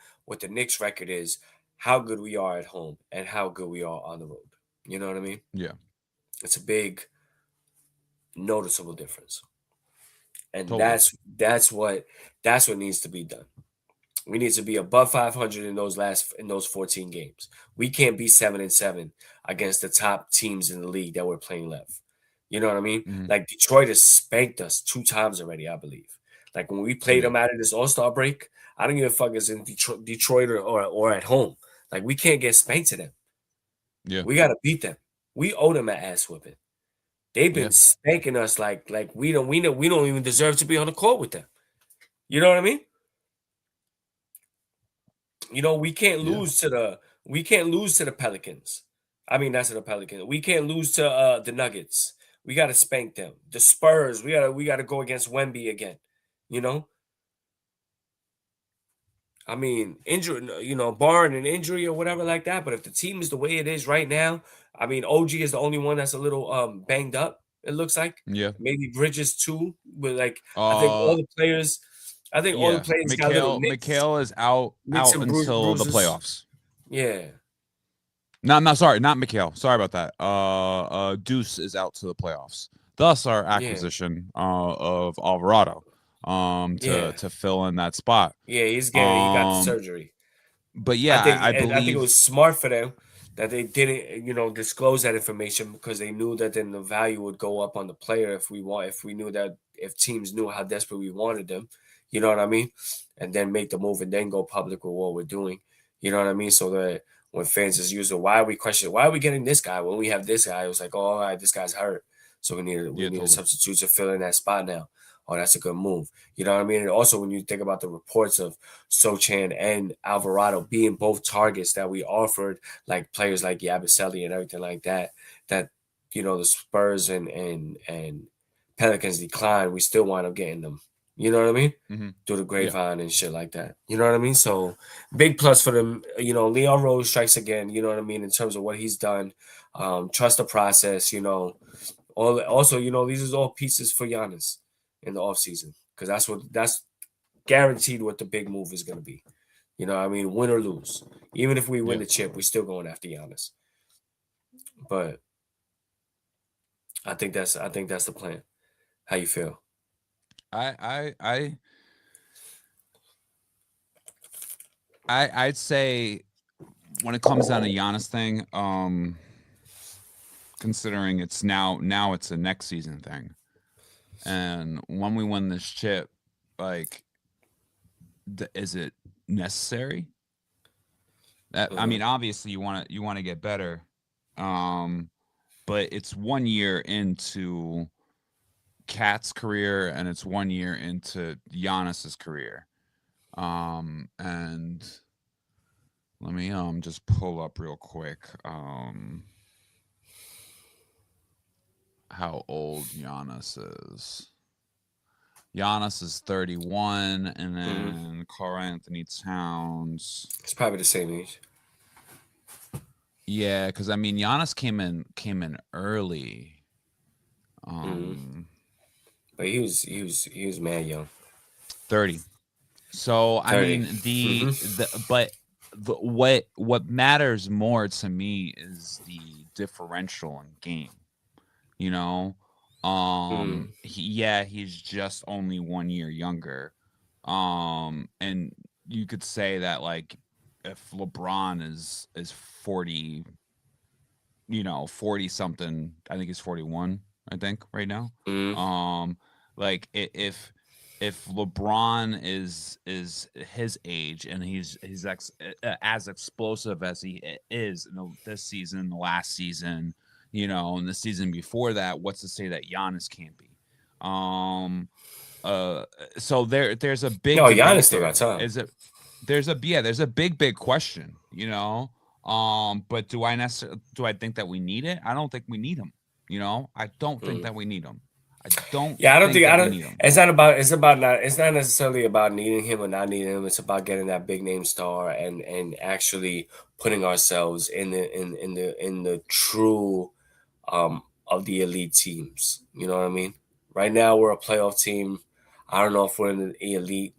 Knicks record is, how good we are at home and how good we are on the road. You know what I mean? Yeah. It's a big noticeable difference. And Totally. that's what needs to be done. We need to be above 500 in those 14 games. We can't be 7-7 against the top teams in the league that we're playing left. You know what I mean? Mhm. Like Detroit has spanked us 2 times already, I believe. Like when we played Yeah. them out of this All-Star break, I don't give a fuck if it's in Detroit or at home. Like we can't get spanked to them. Yeah. We gotta beat them. We owe them an ass whipping. They've been Yeah. spanking us like we don't even deserve to be on the court with them. You know what I mean? You know, we can't Yeah. lose to the Pelicans. I mean, that's to the Pelicans. We can't lose to the Nuggets. We got to spank them. The Spurs, we got to go against Wemby again. You know? I mean, injury, you know, barring an injury or whatever like that, but if the team is the way it is right now, I mean, OG is the only one that's a little banged up, it looks like. Yeah. Maybe Bridges too, but like I think all the players got a little nicks, Mikal is out and until the bruises. playoffs. Yeah. No, sorry, not Mikal. Sorry about that. Deuce is out to the playoffs. Thus, our acquisition of Alvarado to fill in that spot. Yeah, he got the surgery. But yeah, I believe I think it was smart for them that they didn't, disclose that information because they knew that then the value would go up on the player if we knew that if teams knew how desperate we wanted them, you know what I mean? And then make the move and then go public with what we're doing. You know what I mean? So that when fans is using, why are we getting this guy when we have this guy? It was like, oh, all right, this guy's hurt. So we need a substitute to fill in that spot now. Oh, that's a good move. You know what I mean? And also when you think about the reports of Sochan and Alvarado being both targets that we offered, like players like Yabusele and everything like that, that the Spurs and Pelicans decline, we still wind up getting them. You know what I mean? Mm-hmm. Through the grapevine and shit like that. You know what I mean? So big plus for them. Leon Rose strikes again. You know what I mean in terms of what he's done. Trust the process. Also, these are all pieces for Giannis in the offseason because that's guaranteed what the big move is going to be. You know what I mean? Win or lose. Even if we win the chip, we're still going after Giannis. But I think that's the plan. How you feel? I'd say when it comes down to Giannis thing, considering it's now it's a next season thing. And when we win this chip, like, is it necessary? I mean, obviously you want to get better, but it's 1 year into Cat's career and it's 1 year into Giannis's career, and let me just pull up real quick how old Giannis is. Giannis is 31, and then Karl Anthony Towns. It's probably the same age. Yeah, because I mean, Giannis came in early. But he was mad young. 30. So 30. I mean what matters more to me is the differential in game. He's just only 1 year younger. And you could say that, like, if LeBron is 40, 40 something, I think he's 41, I think right now. Like if LeBron is his age and he's as explosive as he is this season, the last season, and the season before that, what's to say that Giannis can't be? So there's a big Giannis still got time. There's a big question, but do I think that we need it? I don't think we need him. I don't think that we need him. It's not necessarily about needing him or not needing him. It's about getting that big name star and actually putting ourselves in the true of the elite teams. You know what I mean? Right now we're a playoff team. I don't know if we're in the elite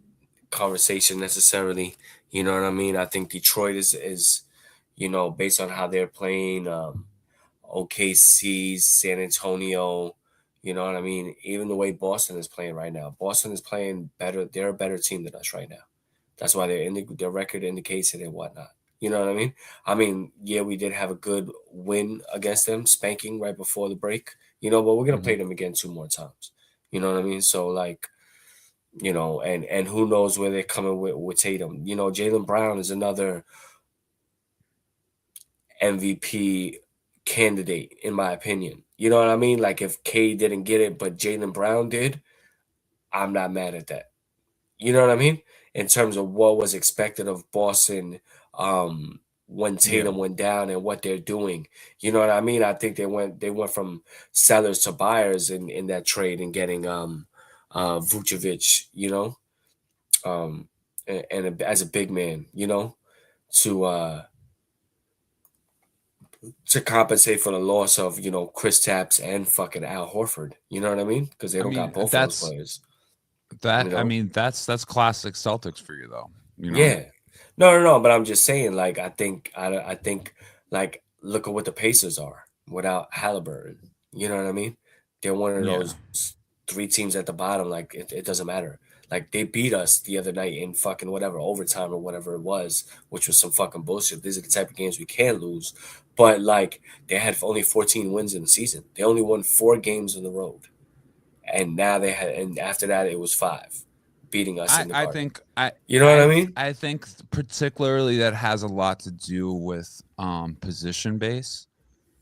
conversation necessarily. You know what I mean? I think Detroit is based on how they're playing, OKC, San Antonio. You know what I mean? Even the way Boston is playing right now. Boston is playing better. They're a better team than us right now. That's why their record indicates it and whatnot. You know what I mean? I mean, yeah, we did have a good win against them, spanking right before the break. But we're gonna play them again 2 more times. You know what I mean? So like, and who knows where they're coming with Tatum. Jaylen Brown is another MVP candidate, in my opinion. You know what I mean? Like if K didn't get it, but Jaylen Brown did, I'm not mad at that. You know what I mean? In terms of what was expected of Boston, when Tatum went down and what they're doing. You know what I mean? I think they went from sellers to buyers in that trade and getting Vucevic, and as a big man, to compensate for the loss of Chris Tapps and fucking Al Horford. You know what I mean? Because they don't got both of those players. I mean, that's classic Celtics for you, though. Yeah. No. But I'm just saying, like, I think, like, look at what the Pacers are without Halliburton. You know what I mean? They're one of those 3 teams at the bottom. Like, it doesn't matter. Like, they beat us the other night in fucking whatever overtime or whatever it was, which was some fucking bullshit. These are the type of games we can lose. But like, they had only 14 wins in the season. They only won 4 games on the road. And now and after that it was 5, beating us in the Garden. You know what I mean? I think particularly that has a lot to do with position base.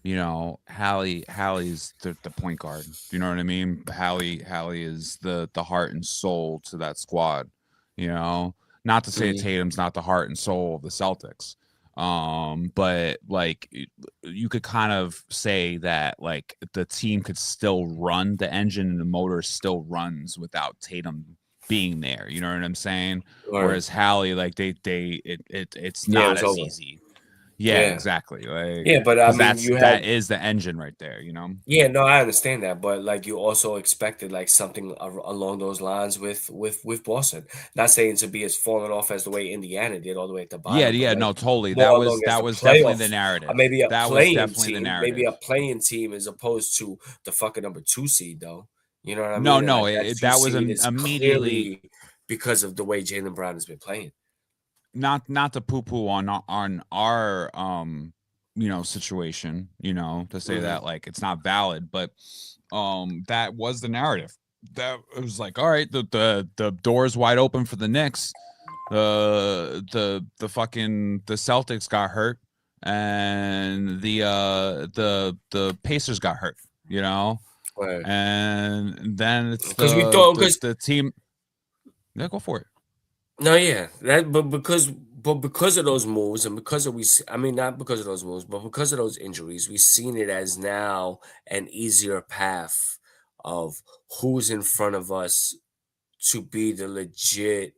Hallie's the point guard. You know what I mean? Hallie is the heart and soul to that squad. Not to say Tatum's not the heart and soul of the Celtics. But like you could kind of say that like the team could still run, the engine and the motor still runs without Tatum being there. You know what I'm saying? Right. Whereas Hallie, like it's not as easy. Yeah, exactly. Like, but I mean, that is the engine right there, Yeah, no, I understand that, but like you also expected like something along those lines with Boston. Not saying to be as falling off as the way Indiana did all the way at the bottom. Yeah, no, totally. That was definitely the narrative. Maybe a that playing was definitely team, the narrative. Maybe a playing team as opposed to the fucking number 2 seed, though. You know what I mean? No, like that was immediately because of the way Jaylen Brown has been playing. Not to poo-poo on our situation, to say that like it's not valid, but that was the narrative. That it was like, all right, the door's wide open for the Knicks. The Celtics got hurt and the Pacers got hurt, Right. And then it's because we thought the team. Yeah, go for it. No, yeah, but because of those moves and because not because of those moves, but because of those injuries, we've seen it as now an easier path of who's in front of us to be the legit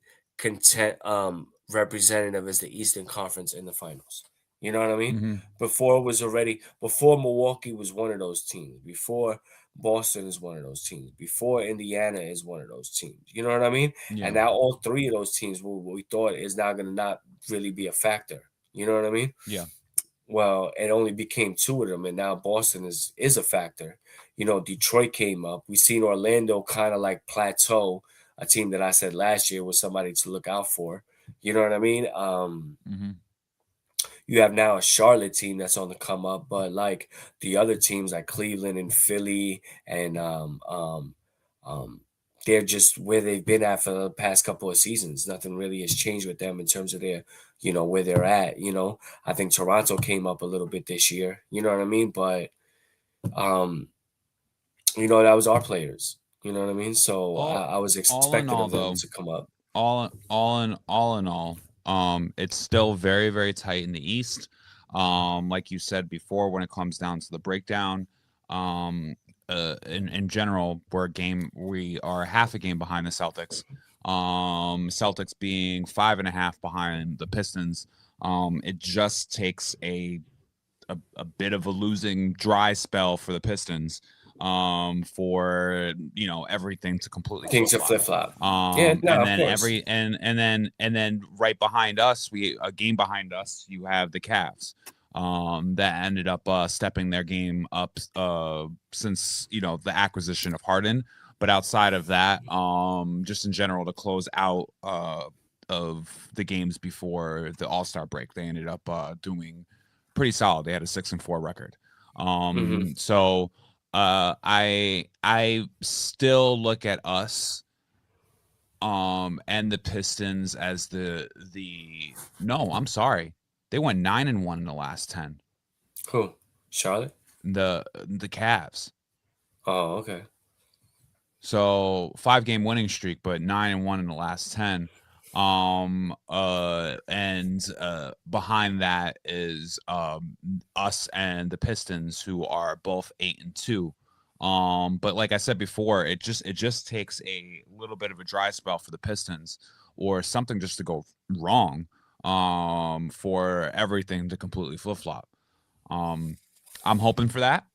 representative as the Eastern Conference in the finals. You know what I mean? Mm-hmm. Before Milwaukee was one of those teams, before Boston is one of those teams, before Indiana is one of those teams. You know what I mean? Yeah. And now all 3 of those teams, we thought is now going to not really be a factor. You know what I mean? Yeah. Well, it only became 2 of them, and now Boston is a factor. Detroit came up. We've seen Orlando kind of like plateau, a team that I said last year was somebody to look out for. You know what I mean? Mm-hmm. You have now a Charlotte team that's on the come up, but like the other teams like Cleveland and Philly and they're just where they've been at for the past couple of seasons. Nothing really has changed with them in terms of their, where they're at. I think Toronto came up a little bit this year. You know what I mean? But that was our players. You know what I mean? So I was expecting them to come up. All in all, it's still very, very tight in the East. Like you said before, when it comes down to the breakdown, in general, we are half a game behind the Celtics. Celtics being 5.5 behind the Pistons. It just takes a bit of a losing dry spell for the Pistons for everything to completely Things to flip flip-flop. flop. Yeah, no, And of then course. and then right behind us, a game behind us, you have the Cavs. That ended up stepping their game up since the acquisition of Harden. But outside of that, just in general to close out of the games before the All-Star break, they ended up doing pretty solid. They had a 6-4 record. So I still look at us and the Pistons as no, I'm sorry. They went 9-1 in the last 10. Who? Charlotte? The Cavs. Oh, okay. So 5-game winning streak, but 9-1 in the last 10. And behind that is us and the Pistons, who are both 8-2. But like I said before, it just takes a little bit of a dry spell for the Pistons or something just to go wrong for everything to completely flip-flop. I'm hoping for that.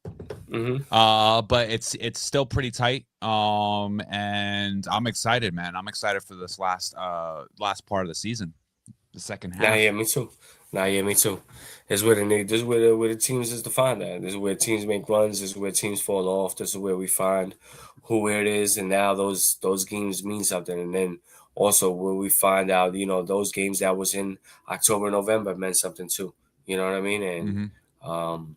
But it's still pretty tight. And I'm excited, man. I'm excited for this last part of the season, the second half. Yeah, me too. Me too. This is where the teams is defined at. This is where teams make runs. This is where teams fall off. This is where we find where it is, and now those games mean something. And then also where we find out, those games that was in October, November meant something too. You know what I mean? And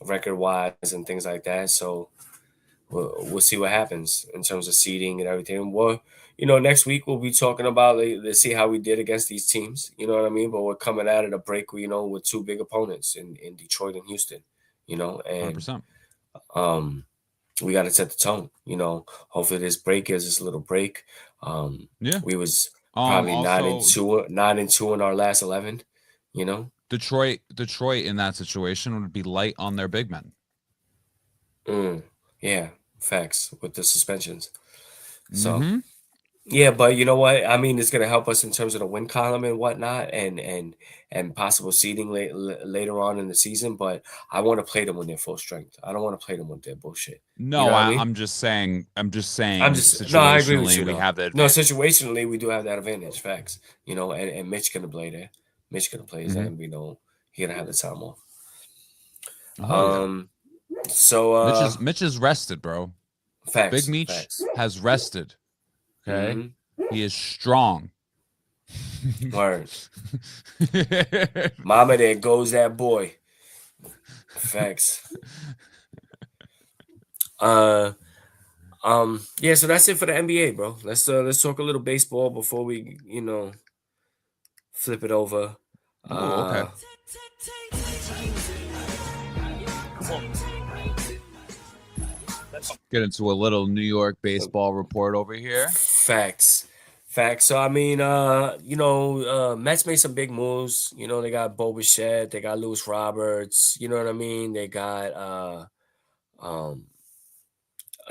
record wise and things like that. So we'll see what happens in terms of seeding and everything. Well, next week we'll be talking about let's see how we did against these teams. You know what I mean? But we're coming out of the break, with two big opponents in Detroit and Houston. And 100%. we got to set the tone. Hopefully this break is this little break. Yeah, we was probably also, 9-2 in our last 11. Detroit in that situation would be light on their big men. Yeah, facts with the suspensions. So yeah, but you know what? I mean, it's gonna help us in terms of the win column and whatnot, and possible seeding later on in the season. But I want to play them when they're full strength. I don't want to play them with their bullshit. No, I mean? I'm just saying. I agree with you. We have that. No, situationally, we do have that advantage. Facts. And Mitch gonna play there. Mitch gonna play. He's not gonna be he gonna have the time off. So Mitch is rested, bro. Facts. Big Meech has rested. Okay, he is strong. Word. Mama, there goes that boy. Facts. Yeah, so that's it for the NBA, bro. Let's talk a little baseball before we, flip it over. Okay. Get into a little New York baseball report over here. Facts. So I mean, Mets made some big moves. They got Bo Bichette, they got Luis Roberts. You know what I mean? They got a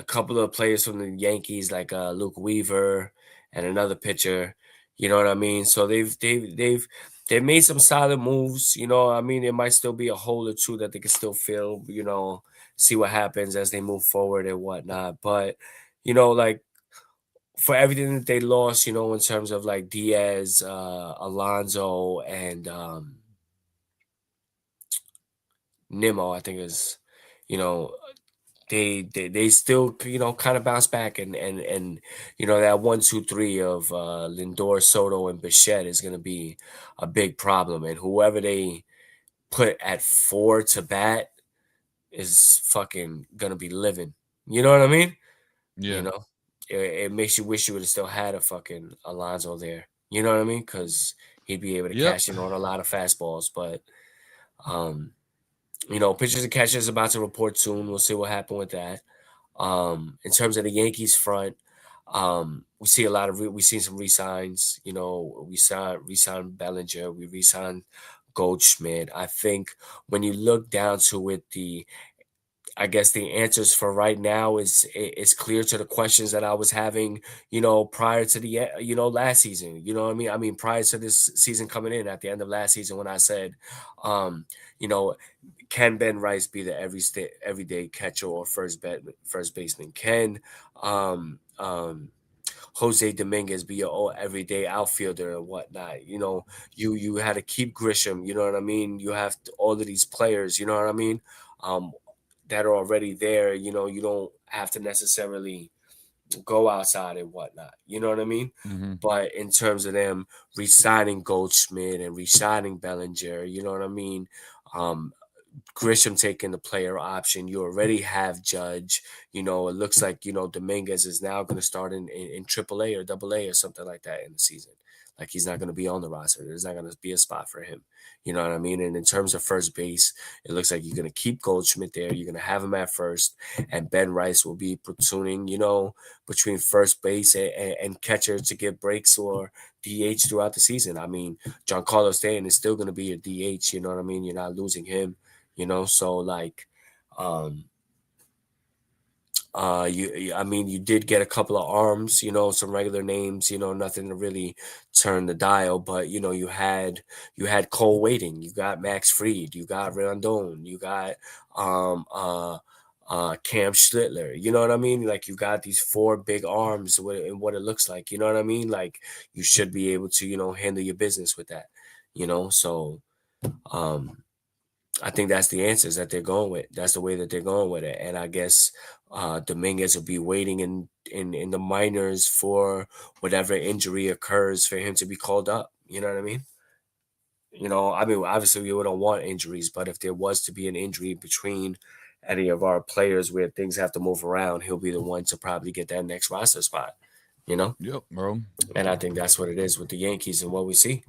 couple of players from the Yankees, like Luke Weaver and another pitcher. You know what I mean? So they've made some solid moves. I mean, there might still be a hole or two that they can still fill. See what happens as they move forward and whatnot. But like for everything that they lost, in terms of like Diaz, Alonso, and Nimmo, I think is, they still kind of bounce back and that 1, 2, 3 of Lindor, Soto, and Bichette is going to be a big problem, and whoever they put at 4 to bat is fucking gonna be living. You know what I mean? Yeah. It makes you wish you would have still had a fucking Alonso there. You know what I mean? Because he'd be able to cash in on a lot of fastballs. But pitchers and catchers about to report soon. We'll see what happened with that. In terms of the Yankees front, we see some re-signs. We re-signed Bellinger, we re-signed Goldschmidt. I think when you look down to it, I guess the answers for right now is clear to the questions that I was having, prior to the, last season. You know what I mean? I mean, prior to this season coming in at the end of last season when I said, can Ben Rice be the everyday catcher or first baseman? Can Jose Dominguez be your everyday outfielder and whatnot? You had to keep Grisham. You know what I mean? You have all of these players. You know what I mean? That are already there. You don't have to necessarily go outside and whatnot. You know what I mean? Mm-hmm. But in terms of them re-signing Goldschmidt and re-signing Bellinger, you know what I mean? Grisham taking the player option. You already have Judge. It looks like, Dominguez is now going to start in AAA or AA or something like that in the season. Like, he's not going to be on the roster. There's not going to be a spot for him. You know what I mean? And in terms of first base, it looks like you're going to keep Goldschmidt there. You're going to have him at first. And Ben Rice will be platooning, between first base and catcher to get breaks or DH throughout the season. I mean, Giancarlo Stanton is still going to be your DH. You know what I mean? You're not losing him. So like, you did get a couple of arms, some regular names, nothing to really turn the dial, but you had Cole waiting, you got Max Fried, you got Rondon, you got Cam Schlittler, you know what I mean? Like, you got these 4 big arms and what it looks like, you know what I mean? Like, you should be able to, handle your business with that, so I think that's the answers that they're going with. That's the way that they're going with it. And I guess Dominguez will be waiting in the minors for whatever injury occurs for him to be called up. You know what I mean? Obviously we don't want injuries, but if there was to be an injury between any of our players where things have to move around, he'll be the one to probably get that next roster spot. Yep, bro. And I think that's what it is with the Yankees and what we see.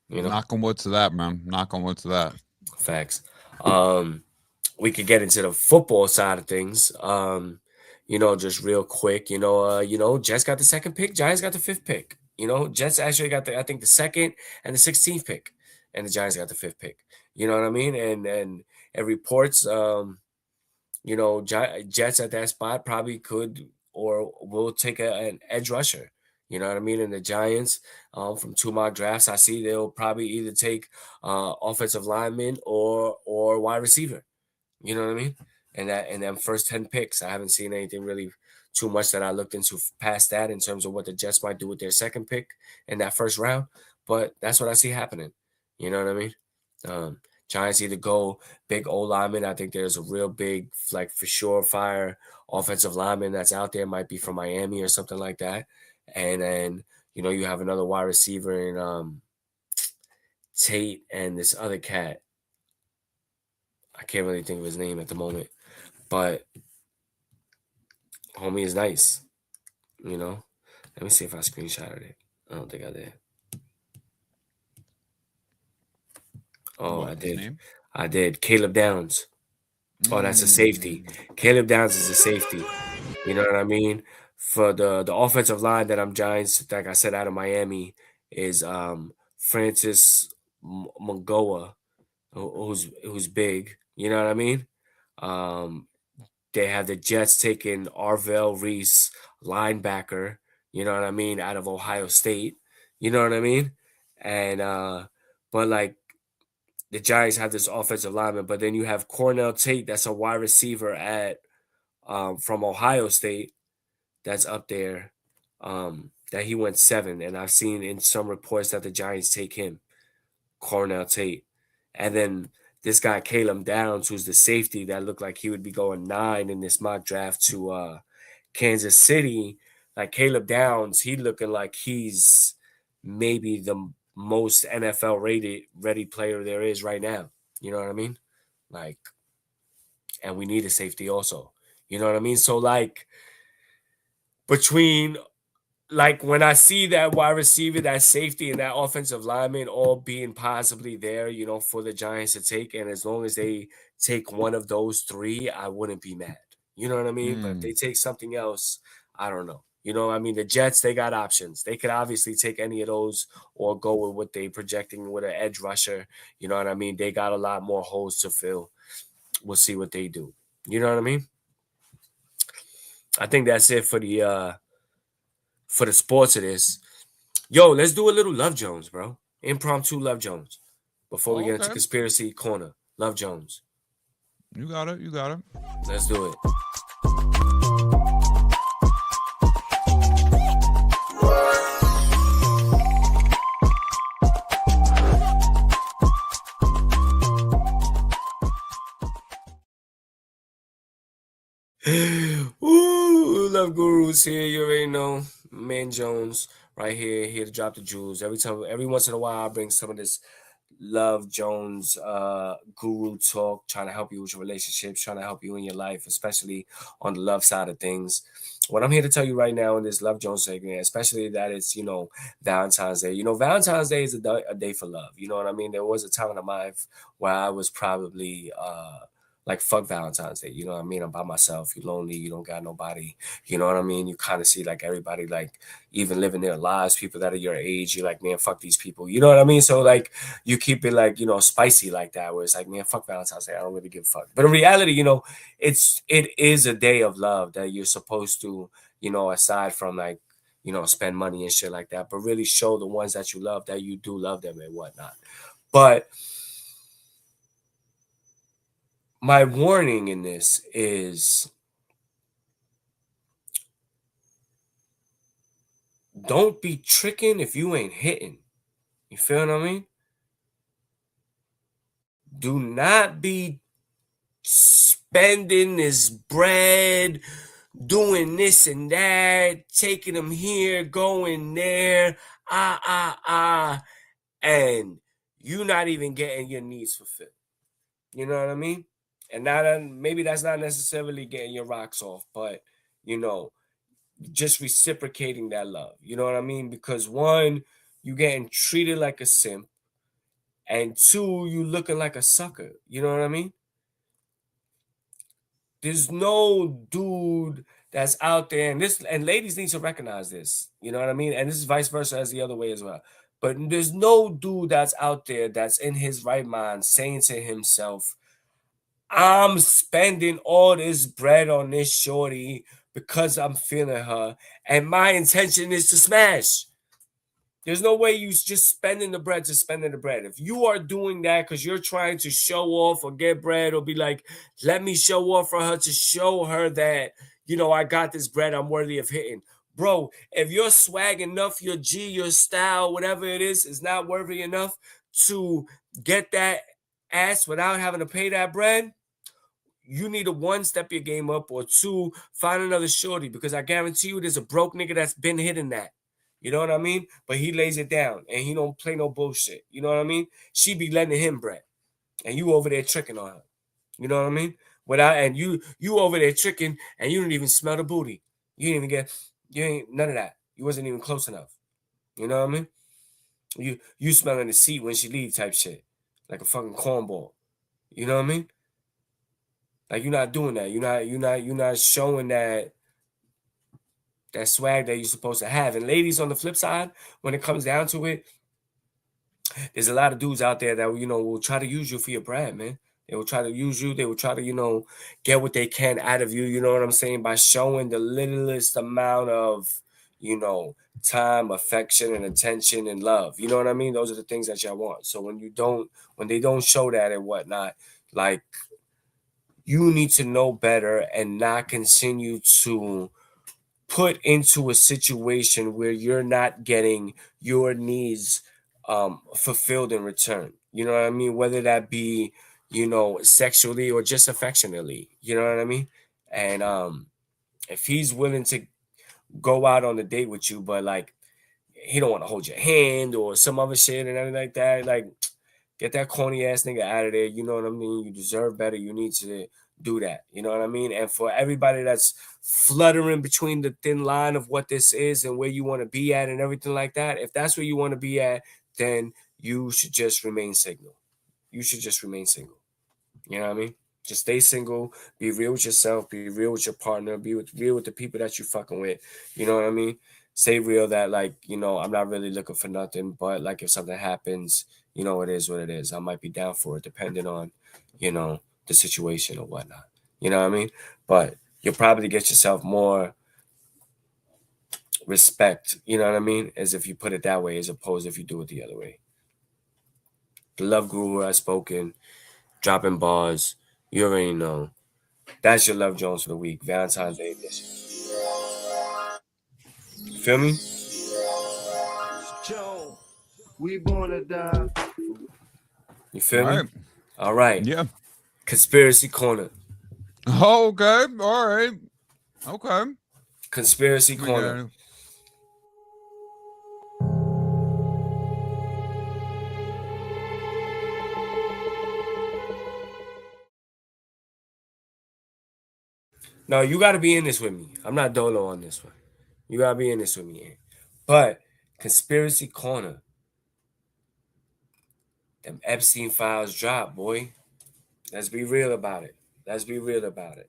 Knock on wood to that, man. Knock on wood to that. Facts. We could get into the football side of things. Just real quick, Jets got the 2nd pick, Giants got the 5th pick. Jets actually got the 2nd and the 16th pick, and the Giants got the 5th pick. You know what I mean? And it reports, Jets at that spot probably could or will take an edge rusher. You know what I mean? And the Giants, from 2 mock drafts, I see they'll probably either take offensive lineman or wide receiver. You know what I mean? And them first 10 picks, I haven't seen anything really too much that I looked into past that in terms of what the Jets might do with their 2nd pick in that first round. But that's what I see happening. You know what I mean? Giants either go big O lineman. I think there's a real big, like, for sure fire offensive lineman that's out there, might be from Miami or something like that. And then, you have another wide receiver in Tate and this other cat. I can't really think of his name at the moment, but homie is nice. Let me see if I screenshotted it. I don't think I did. Oh, I did. I did. Caleb Downs. Oh, that's a safety. Caleb Downs is a safety. You know what I mean? For the offensive line that I'm Giants, like I said, out of Miami, is Francis Mgoa, who's big. You know what I mean? They have the Jets taking Arvell Reese, linebacker. You know what I mean? Out of Ohio State. You know what I mean? And but like, the Giants have this offensive lineman, but then you have Cornell Tate, that's a wide receiver at from Ohio State, that's up there. That he went 7, and I've seen in some reports that the Giants take him, Cornell Tate. And then this guy Caleb Downs, who's the safety that looked like he would be going 9 in this mock draft to Kansas City. Like, Caleb Downs, he looking like he's maybe the most NFL ready player there is right now. You know what I mean? Like, and we need a safety also. You know what I mean? So, like, between, like, when I see that wide receiver, that safety, and that offensive lineman all being possibly there, for the Giants to take, and as long as they take one of those 3, I wouldn't be mad. You know what I mean? But if they take something else, I don't know. The Jets, they got options. They could obviously take any of those or go with what they projecting with an edge rusher. You know what I mean? They got a lot more holes to fill. We'll see what they do. You know what I mean? I think that's it for the sports of this. Yo, let's do a little Love Jones, bro. Impromptu Love Jones. Before we get into Conspiracy Corner. Love Jones. You got it. You got it. Let's do it. Ooh, Love Gurus here. You already know, Man Jones right here to drop the jewels. Every once in a while, I bring some of this Love Jones guru talk, trying to help you with your relationships, trying to help you in your life, especially on the love side of things. What I'm here to tell you right now in this Love Jones segment, especially that it's, Valentine's Day. Valentine's Day is a day for love. You know what I mean? There was a time in my life where I was probably like, fuck Valentine's Day. You know what I mean? I'm by myself. You're lonely. You don't got nobody. You know what I mean? You kind of see like everybody like even living their lives, people that are your age. You're like, man, fuck these people. You know what I mean? So like you keep it like, spicy like that, where it's like, man, fuck Valentine's Day. I don't really give a fuck. But in reality, it is a day of love that you're supposed to, aside from like, spend money and shit like that, but really show the ones that you love that you do love them and whatnot. But my warning in this is don't be tricking if you ain't hitting. You feel what I mean? Do not be spending this bread, doing this and that, taking them here, going there, and you not even getting your needs fulfilled. You know what I mean? And maybe that's not necessarily getting your rocks off, but, just reciprocating that love. You know what I mean? Because one, you getting treated like a simp, and two, you looking like a sucker. You know what I mean? There's no dude that's out there, and ladies need to recognize this. You know what I mean? And this is vice versa as the other way as well. But there's no dude that's out there that's in his right mind saying to himself, I'm spending all this bread on this shorty because I'm feeling her, and my intention is to smash. There's no way you just spending the bread to spending the bread. If you are doing that because you're trying to show off or get bread or be like, let me show off for her to show her that, I got this bread, I'm worthy of hitting. Bro, if your swag enough, your G, your style, whatever it is not worthy enough to get that ass without having to pay that bread, you need to one, step your game up, or two, find another shorty, because I guarantee you there's a broke nigga that's been hitting that. You know what I mean? But he lays it down and he don't play no bullshit. You know what I mean? She be letting him bread, and you over there tricking on her. You know what I mean? And you over there tricking, and you didn't even smell the booty. You ain't none of that. You wasn't even close enough. You know what I mean? You smelling the seat when she leave type shit, like a fucking cornball. You know what I mean? Like, you're not doing that. You're not showing that swag that you're supposed to have. And ladies, on the flip side, when it comes down to it, there's a lot of dudes out there that, will try to use you for your brand, man. They will try to use you. They will try to, get what they can out of you. You know what I'm saying? By showing the littlest amount of, time, affection, and attention and love. You know what I mean? Those are the things that y'all want. So when they don't show that and whatnot, like, you need to know better and not continue to put into a situation where you're not getting your needs fulfilled in return. You know what I mean? Whether that be, sexually or just affectionately. You know what I mean? And if he's willing to go out on a date with you, but like he don't want to hold your hand or some other shit and everything like that, like, get that corny ass nigga out of there. You know what I mean? You deserve better. You need to do that. You know what I mean? And for everybody that's fluttering between the thin line of what this is and where you want to be at and everything like that, if that's where you want to be at, then you should just remain single. You should just remain single. You know what I mean? Just stay single. Be real with yourself. Be real with your partner. Be real with the people that you fucking with. You know what I mean? Say real that, like, I'm not really looking for nothing, but like if something happens, it is what it is. I might be down for it, depending on, the situation or whatnot. You know what I mean? But you'll probably get yourself more respect, you know what I mean? As if you put it that way, as opposed if you do it the other way. The Love Guru has spoken, dropping bars. You already know. That's your Love Jones for the week. Valentine's Day edition. Feel me? Joe, we born to die. You feel All me? right. All right. Yeah. Conspiracy Corner. Okay. All right. Okay. Conspiracy We Corner. got it. No, you got to be in this with me. I'm not dolo on this one. You got to be in this with me. Ant. But Conspiracy Corner. Them Epstein files drop, boy. Let's be real about it. Let's be real about it.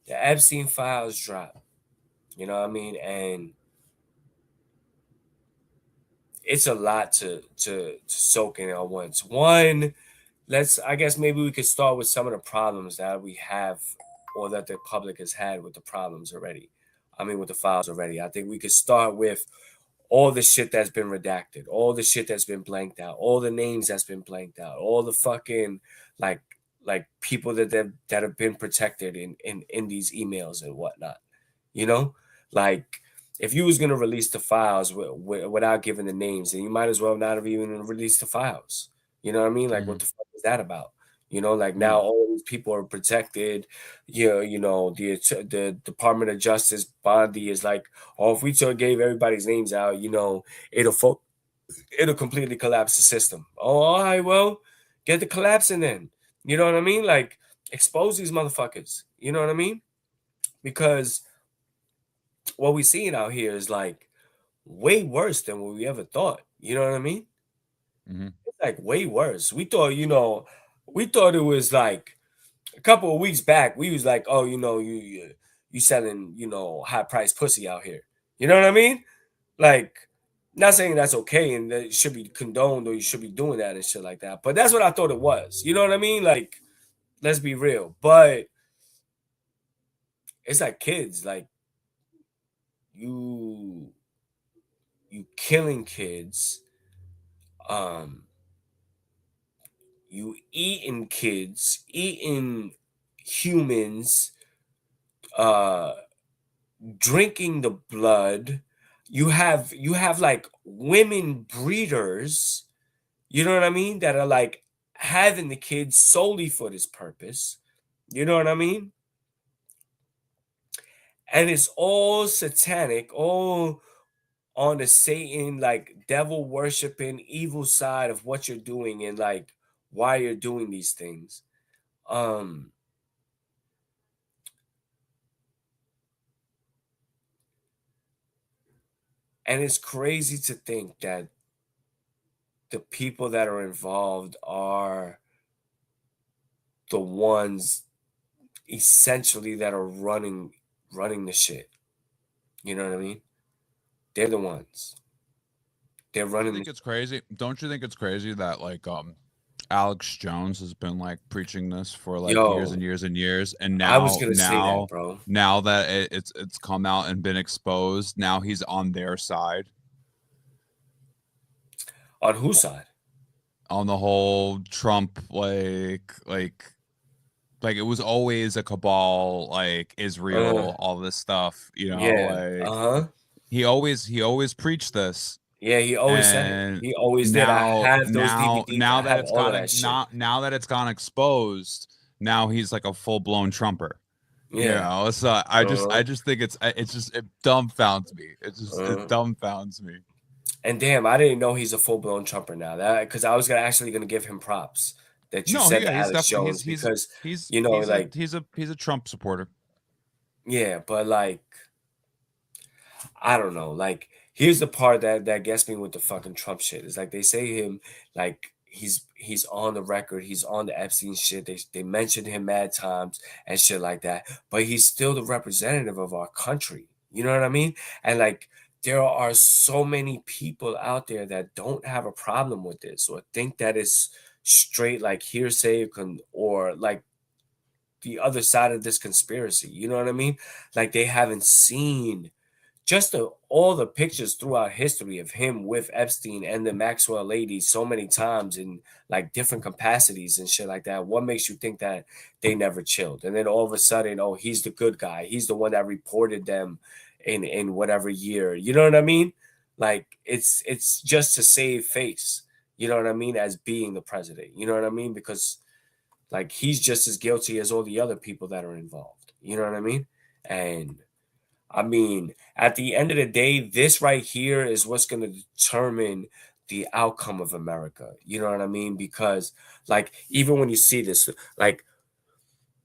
The Epstein files drop. You know what I mean? And it's a lot to soak in at once. One, I guess maybe we could start with some of the problems that we have or that the public has had with the problems already. I mean, with the files already. I think we could start with all the shit that's been redacted, all the shit that's been blanked out, all the names that's been blanked out, all the fucking like people that have been protected in these emails and whatnot. You know, like if you was gonna release the files without giving the names, then you might as well not have even released the files. You know what I mean? Like, what the fuck is that about? You know, like now all these people are protected. You know, the Department of Justice Bondi is like, oh, if we gave everybody's names out, you know, it'll completely collapse the system. Oh, all right, well, get the collapsing then. You know what I mean? Like, expose these motherfuckers. You know what I mean? Because what we're seeing out here is like way worse than what we ever thought. You know what I mean? Mm-hmm. It's like way worse. We thought it was like a couple of weeks back. We was like, oh, you know, you selling, you know, high priced pussy out here. You know what I mean? Like, not saying that's okay and that it should be condoned or you should be doing that and shit like that. But that's what I thought it was. You know what I mean? Like, let's be real. But it's like kids, like you killing kids, you eating kids, eating humans, drinking the blood. You have like women breeders, you know what I mean, that are like having the kids solely for this purpose. You know what I mean? And it's all satanic, all on the Satan, like devil worshiping, evil side of what you're doing and like why you're doing these things. And it's crazy to think that the people that are involved are the ones essentially that are running the shit. You know what I mean? They're the ones. They're running. I think it's crazy. Don't you think it's crazy that like Alex Jones has been like preaching this for like years and years and years, and now I was gonna say that, bro. Now that it's come out and been exposed, now he's on their side. On whose side? On the whole Trump, like it was always a cabal, like Israel, all this stuff, you know. Yeah. He always preached this. Yeah, he always said it. He always did. I have those DVDs. Now that it's gone exposed, now he's like a full blown Trumper. Yeah. You know, so I just think it dumbfounds me. It dumbfounds me. And damn, I didn't know he's a full blown Trumper now. That because I was gonna give him props that you said to Alex Jones because he's a Trump supporter. Yeah, but like I don't know. Like here's the part that gets me with the fucking Trump shit. Is like they say him like he's on the record, he's on the Epstein shit. They mentioned him mad times and shit like that, but he's still the representative of our country. You know what I mean? And like there are so many people out there that don't have a problem with this or think that it's straight like hearsay or like the other side of this conspiracy. You know what I mean? Like they haven't seen just all the pictures throughout history of him with Epstein and the Maxwell ladies so many times in like different capacities and shit like that. What makes you think that they never chilled? And then all of a sudden, oh, he's the good guy. He's the one that reported them in whatever year. You know what I mean? Like it's just to save face. You know what I mean? As being the president. You know what I mean? Because like he's just as guilty as all the other people that are involved. You know what I mean? And I mean, at the end of the day, this right here is what's going to determine the outcome of America. You know what I mean? Because, like, even when you see this, like,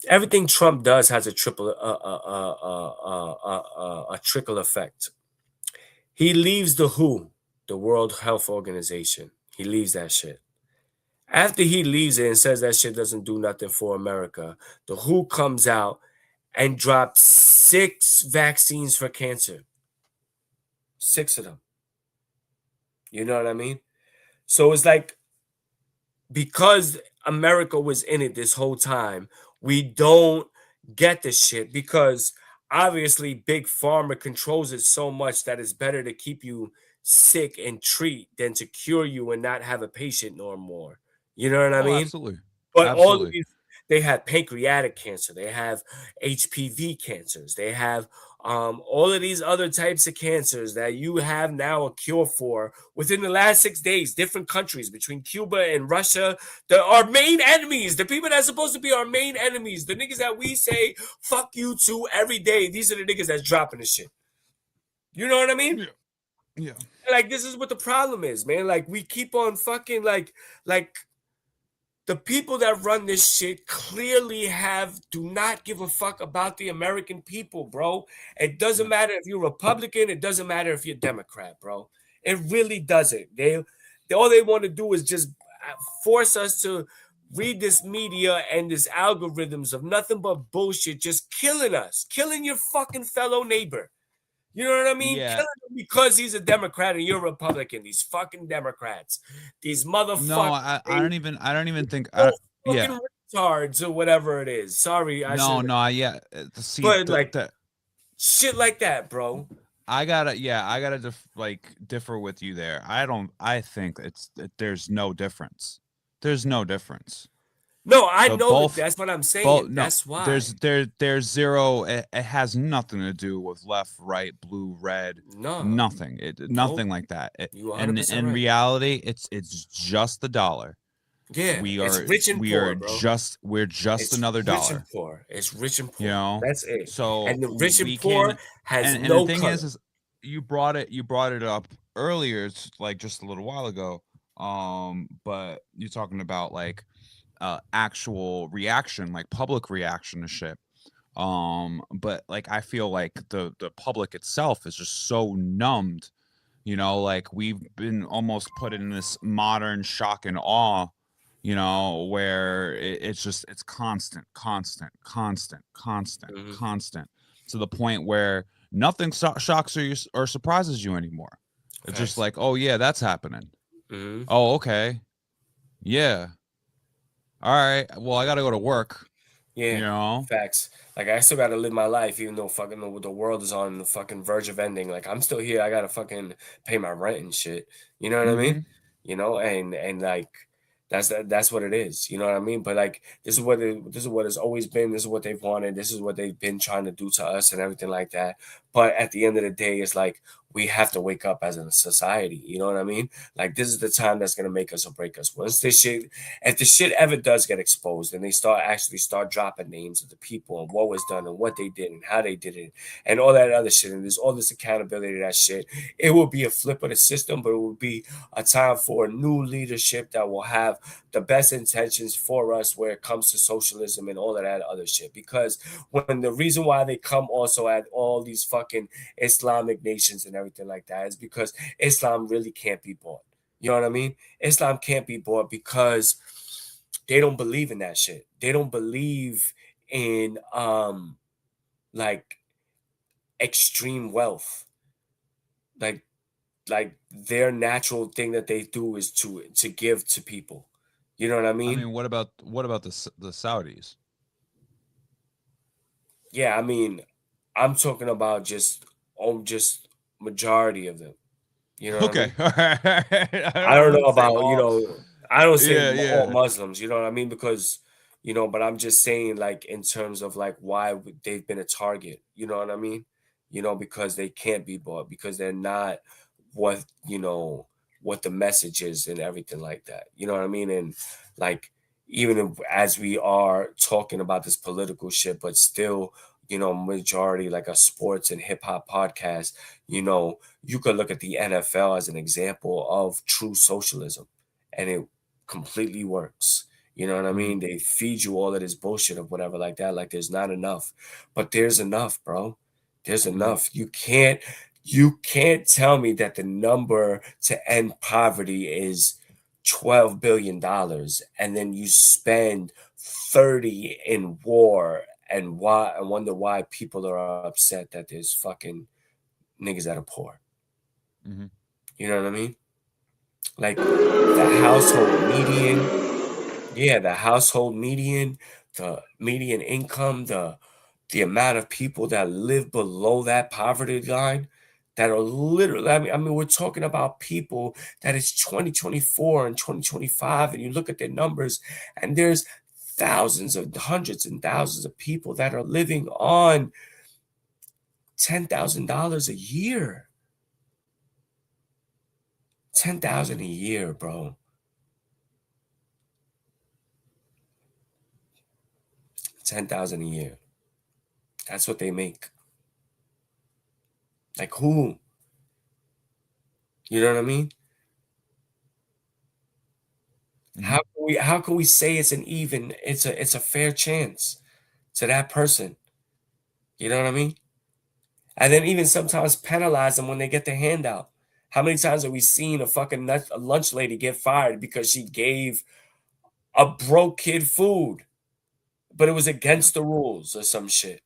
everything Trump does has a trickle effect. He leaves the WHO, the World Health Organization. He leaves that shit. After he leaves it and says that shit doesn't do nothing for America, the WHO comes out and drops 6 vaccines for cancer. 6 of them. You know what I mean? So it's like, because America was in it this whole time, we don't get the shit because obviously Big Pharma controls it so much that it's better to keep you sick and treat than to cure you and not have a patient no more. You know what I Oh, mean? absolutely. But all of Absolutely. these, they have pancreatic cancer, they have HPV cancers, they have all of these other types of cancers that you have now a cure for within the last 6 days. Different countries between Cuba and Russia, our main enemies, the people that's supposed to be our main enemies, the niggas that we say fuck you to every day. These are the niggas that's dropping the shit. You know what I mean? Yeah. Yeah. Like, this is what the problem is, man. Like, we keep on fucking like the people that run this shit clearly do not give a fuck about the American people, bro. It doesn't matter if you're Republican, it doesn't matter if you're Democrat, bro. It really doesn't. They all they want to do is just force us to read this media and this algorithms of nothing but bullshit, just killing us, killing your fucking fellow neighbor. You know what I mean? Yeah. Killing him because he's a Democrat and you're a Republican. These fucking Democrats, these motherfuckers. No, I don't even think. Fucking Yeah. retards or whatever it is. Sorry, Yeah. See, but like shit like that, bro. I gotta differ with you there. I think there's no difference. There's no difference. No, I So know both- that's what I'm saying. That's why there's zero. It has nothing to do with left, right, blue, red. no, Nothing. Nothing like that. You And 100% in right. reality, it's just the dollar. Yeah, We it's are rich and we poor, are bro. we're just It's another rich dollar. and poor. It's rich and poor. You know, That's it. So And the rich we and poor can- has and no the thing color. is you brought it up earlier. It's like just a little while ago. But you're talking about like actual reaction, like public reaction to shit. But like I feel like the public itself is just so numbed. You know, like we've been almost put in this modern shock and awe. You know, where it's constant, Mhm. constant, to the point where nothing shocks or surprises you anymore. It's just Facts. like, oh yeah, that's happening. Mhm. Oh, okay. Yeah. All right. Well, I gotta go to work. Yeah, You know? facts. Like I still gotta live my life, even though fucking the world is on the fucking verge of ending. Like I'm still here. I gotta fucking pay my rent and shit. You know what I mean? Mhm. You know, and like that's what it is. You know what I mean? But like this is what it's always been. This is what they've wanted. This is what they've been trying to do to us and everything like that. But at the end of the day, it's like we have to wake up as a society. You know what I mean? Like this is the time that's gonna make us or break us. Once this shit, if the shit ever does get exposed and they start dropping names of the people and what was done and what they did and how they did it and all that other shit, and there's all this accountability to that shit, it will be a flip of the system, but it will be a time for a new leadership that will have the best intentions for us where it comes to socialism and all of that other shit. Because when the reason why they come also at all these fucking Islamic nations and everything like that is because Islam really can't be bought. You know what I mean? Islam can't be bought because they don't believe in that shit. They don't believe in like extreme wealth. Like their natural thing that they do is to give to people. You know what I I mean? mean, what about the Saudis? Yeah, I mean, I'm talking about just majority of them. You know what I Okay. mean? All right. I don't know wouldn't say about, all. I don't say Yeah, all yeah. Muslims, you know what I mean? Because, but I'm just saying, like, in terms of like why they've been a target, you know what I mean? Because they can't be bought, because they're not what, what the message is and everything like that. You know what I mean? And like, even as we are talking about this political shit, but still, majority like a sports and hip hop podcast, you could look at the NFL as an example of true socialism, and it completely works. You know what I mean? They feed you all of this bullshit of whatever like that. Like there's not enough, but there's enough, bro. There's enough. You can't tell me that the number to end poverty is $12 billion and then you spend 30 in war and why I wonder why people are upset that there's fucking niggas that are poor. Mm-hmm. You know what I mean? Like the household median, the median income, the amount of people that live below that poverty line that are literally, I mean, we're talking about people that it's 2024 and 2025, and you look at their numbers, and there's hundreds and thousands of people that are living on $10,000 a year. 10,000 a year, bro. 10,000 a year. That's what they make. Like who? You know what I mean? How can we say it's a fair chance to that person? You know what I mean? And then even sometimes penalize them when they get the handout. How many times have we seen a lunch lady get fired because she gave a broke kid food, but it was against the rules or some shit?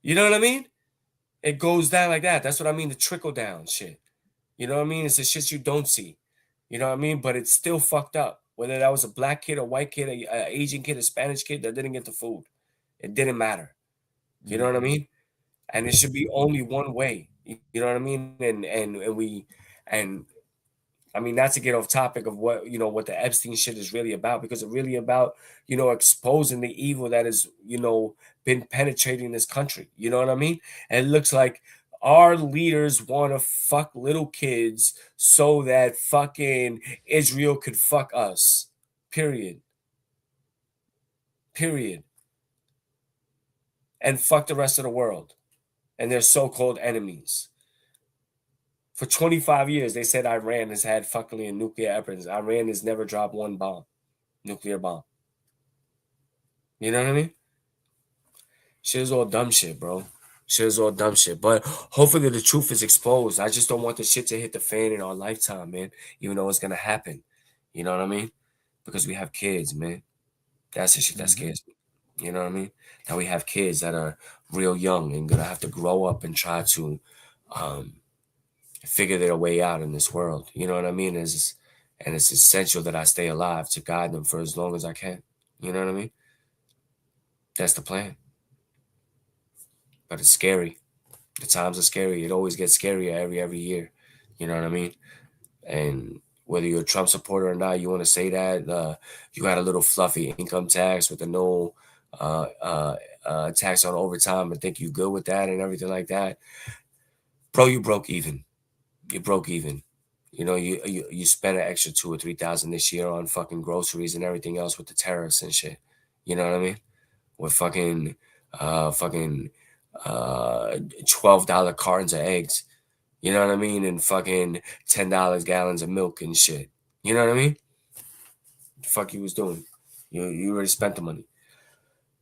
You know what I mean? It goes down like that. That's what I mean, the trickle down shit. You know what I mean? It's the shit you don't see. You know what I mean? But it's still fucked up. Whether that was a black kid, a white kid, a Asian kid, a Spanish kid that didn't get the food. It didn't matter. You know what I mean? And it should be only one way. You know what I mean? And I mean, not to get off topic of what the Epstein shit is really about, because it's really about, exposing the evil that is, been penetrating this country. You know what I mean? And it looks like our leaders want to fuck little kids so that fucking Israel could fuck us. Period. And fuck the rest of the world and their so-called enemies. For 25 years, they said Iran has had fucking nuclear weapons. Iran has never dropped one nuclear bomb. You know what I mean? Shit is all dumb shit, bro. Shit is all dumb shit. But hopefully the truth is exposed. I just don't want the shit to hit the fan in our lifetime, man. Even though it's going to happen. You know what I mean? Because we have kids, man. That's the shit that scares me. You know what I mean? Now we have kids that are real young and going to have to grow up and try to figure their way out in this world. You know what I mean? And it's essential that I stay alive to guide them for as long as I can. You know what I mean? That's the plan. But it's scary. The times are scary. It always gets scarier every year. You know what I mean? And whether you're a Trump supporter or not, you want to say that you got a little fluffy income tax with a no tax on overtime and think you good with that and everything like that. Bro, you broke even. You broke even. You spent an extra $2,000 or $3,000 this year on fucking groceries and everything else with the tariffs and shit. You know what I mean? With fucking $12 cartons of eggs. You know what I mean? And fucking $10 gallons of milk and shit. You know what I mean? The fuck you was doing? You already spent the money.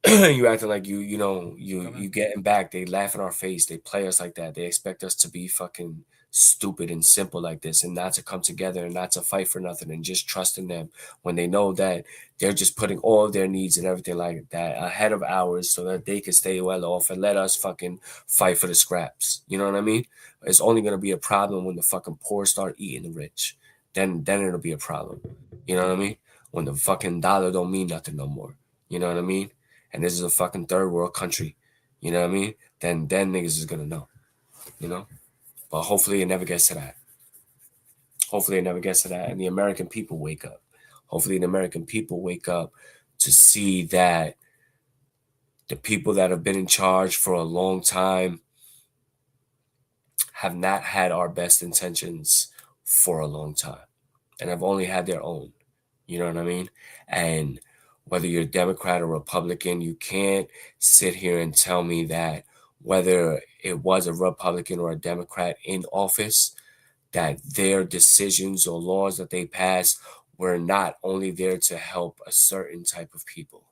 You acting like you getting back. They laugh in our face. They play us like that. They expect us to be fucking stupid and simple like this and not to come together and not to fight for nothing and just trust in them when they know that they're just putting all of their needs and everything like that ahead of ours so that they can stay well off and let us fucking fight for the scraps. You know what I mean? It's only going to be a problem when the fucking poor start eating the rich. Then it'll be a problem. You know what I mean? When the fucking dollar don't mean nothing no more. You know what I mean? And this is a fucking third world country. You know what I mean? Then niggas is going to know. You know? But hopefully it never gets to that. Hopefully it never gets to that. And the American people wake up. Hopefully the American people wake up to see that the people that have been in charge for a long time have not had our best intentions for a long time and have only had their own. You know what I mean? And whether you're Democrat or Republican, you can't sit here and tell me that whether it was a Republican or a Democrat in office, that their decisions or laws that they passed were not only there to help a certain type of people.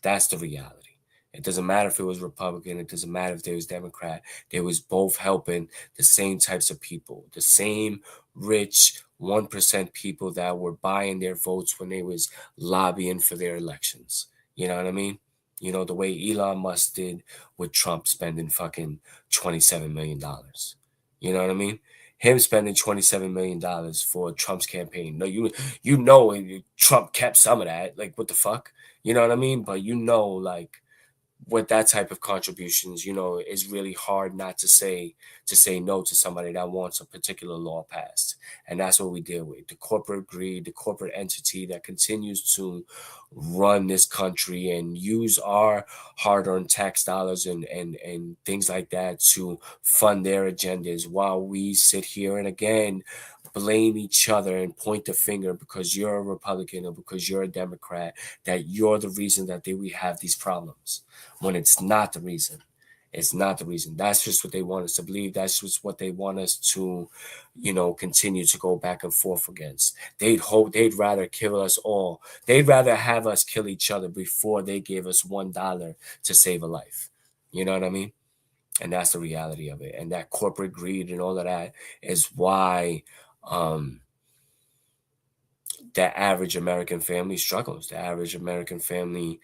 That's the reality. It doesn't matter if it was Republican. It doesn't matter if there was Democrat. They was both helping the same types of people, the same rich 1% people that were buying their votes when they was lobbying for their elections. You know what I mean? You know, the way Elon Musk did with Trump spending fucking $27 million. You know what I mean? Him spending $27 million for Trump's campaign. No, you know Trump kept some of that. Like, what the fuck? You know what I mean? But you know, like, with that type of contributions, you know, it's really hard not to say no to somebody that wants a particular law passed. And that's what we deal with. The corporate greed, the corporate entity that continues to run this country and use our hard-earned tax dollars and things like that to fund their agendas while we sit here and again blame each other and point the finger because you're a Republican or because you're a Democrat, that you're the reason that we have these problems, when it's not the reason. It's not the reason. That's just what they want us to believe. That's just what they want us to, you know, continue to go back and forth against. They'd rather kill us all. They'd rather have us kill each other before they gave us $1 to save a life. You know what I mean? And that's the reality of it. And that corporate greed and all of that is why the average American family struggles. The average American family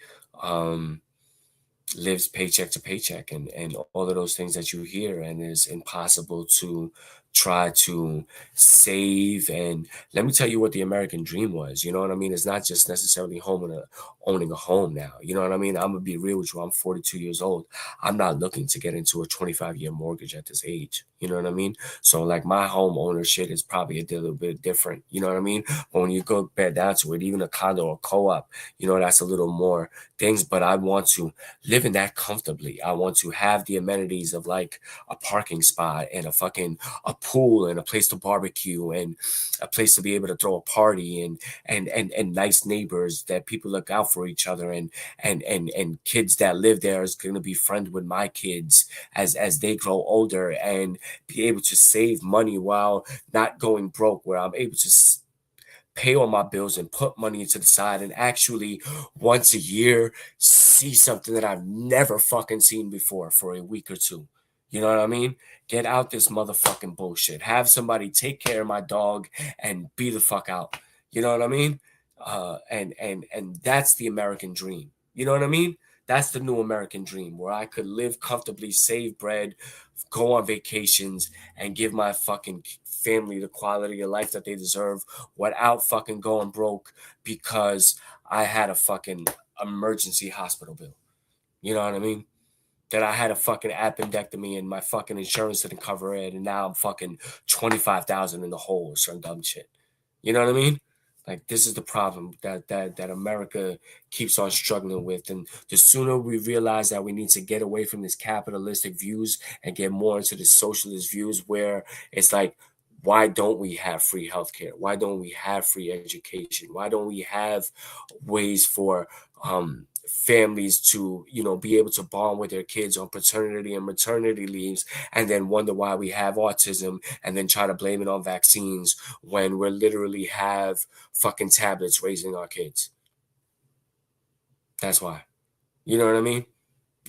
lives paycheck to paycheck and all of those things that you hear, and it's impossible to try to save. And let me tell you what the American dream was. You know what I mean? It's not just necessarily owning a home now. You know what I mean? I'm gonna be real with you. I'm 42 years old. I'm not looking to get into a 25-year mortgage at this age. You know what I mean? So like my home ownership is probably a little bit different. You know what I mean? But when you go back down to it, even a condo or co-op, you know, that's a little more things. But I want to live in that comfortably. I want to have the amenities of like a parking spot and a pool and a place to barbecue and a place to be able to throw a party and nice neighbors that people look out for each other and kids that live there is going to be friends with my kids as they grow older and be able to save money while not going broke, where I'm able to pay all my bills and put money into the side and actually once a year see something that I've never fucking seen before for a week or two. You know what I mean? Get out this motherfucking bullshit. Have somebody take care of my dog and be the fuck out. You know what I mean? And that's the American dream. You know what I mean? That's the new American dream, where I could live comfortably, save bread, go on vacations, and give my fucking family the quality of life that they deserve without fucking going broke because I had a fucking emergency hospital bill. You know what I mean? That I had a fucking appendectomy and my fucking insurance didn't cover it, and now I'm fucking 25,000 in the hole or some dumb shit. You know what I mean? Like, this is the problem that America keeps on struggling with. And the sooner we realize that we need to get away from this capitalistic views and get more into the socialist views, where it's like, why don't we have free healthcare? Why don't we have free education? Why don't we have ways for families to, you know, be able to bond with their kids on paternity and maternity leaves, and then wonder why we have autism and then try to blame it on vaccines when we literally have fucking tablets raising our kids? That's why. You know what I mean?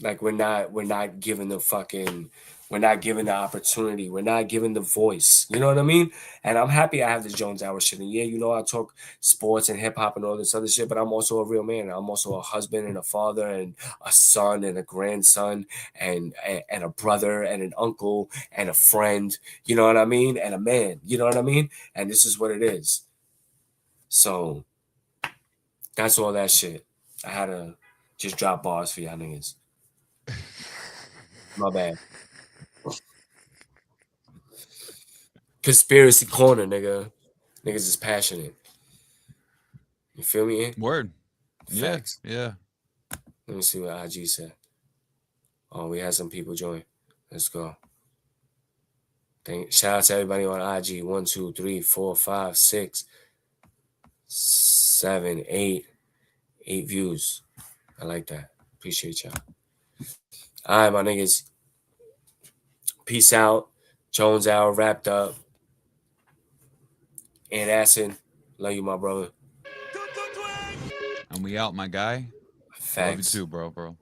Like, we're not given the opportunity. We're not given the voice. You know what I mean? And I'm happy I have this Jones Hour shit. And yeah, you know, I talk sports and hip hop and all this other shit, but I'm also a real man. I'm also a husband and a father and a son and a grandson and a brother and an uncle and a friend. You know what I mean? And a man. You know what I mean? And this is what it is. So that's all that shit. I had to just drop bars for y'all niggas. My bad. Conspiracy corner, nigga. Niggas is passionate. You feel me? Word. Facts. Yeah. Let me see what IG said. Oh, we had some people join. Let's go. Shout out to everybody on IG. 1, 2, 3, 4, 5, 6, 7, 8. 8 views. I like that. Appreciate y'all. All right, my niggas. Peace out. Jones Hour wrapped up. And Acid. Love you, my brother. And we out, my guy. Facts. Love you too, bro.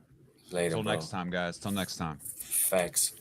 Later, Till bro. next time, guys. Till next time. Facts.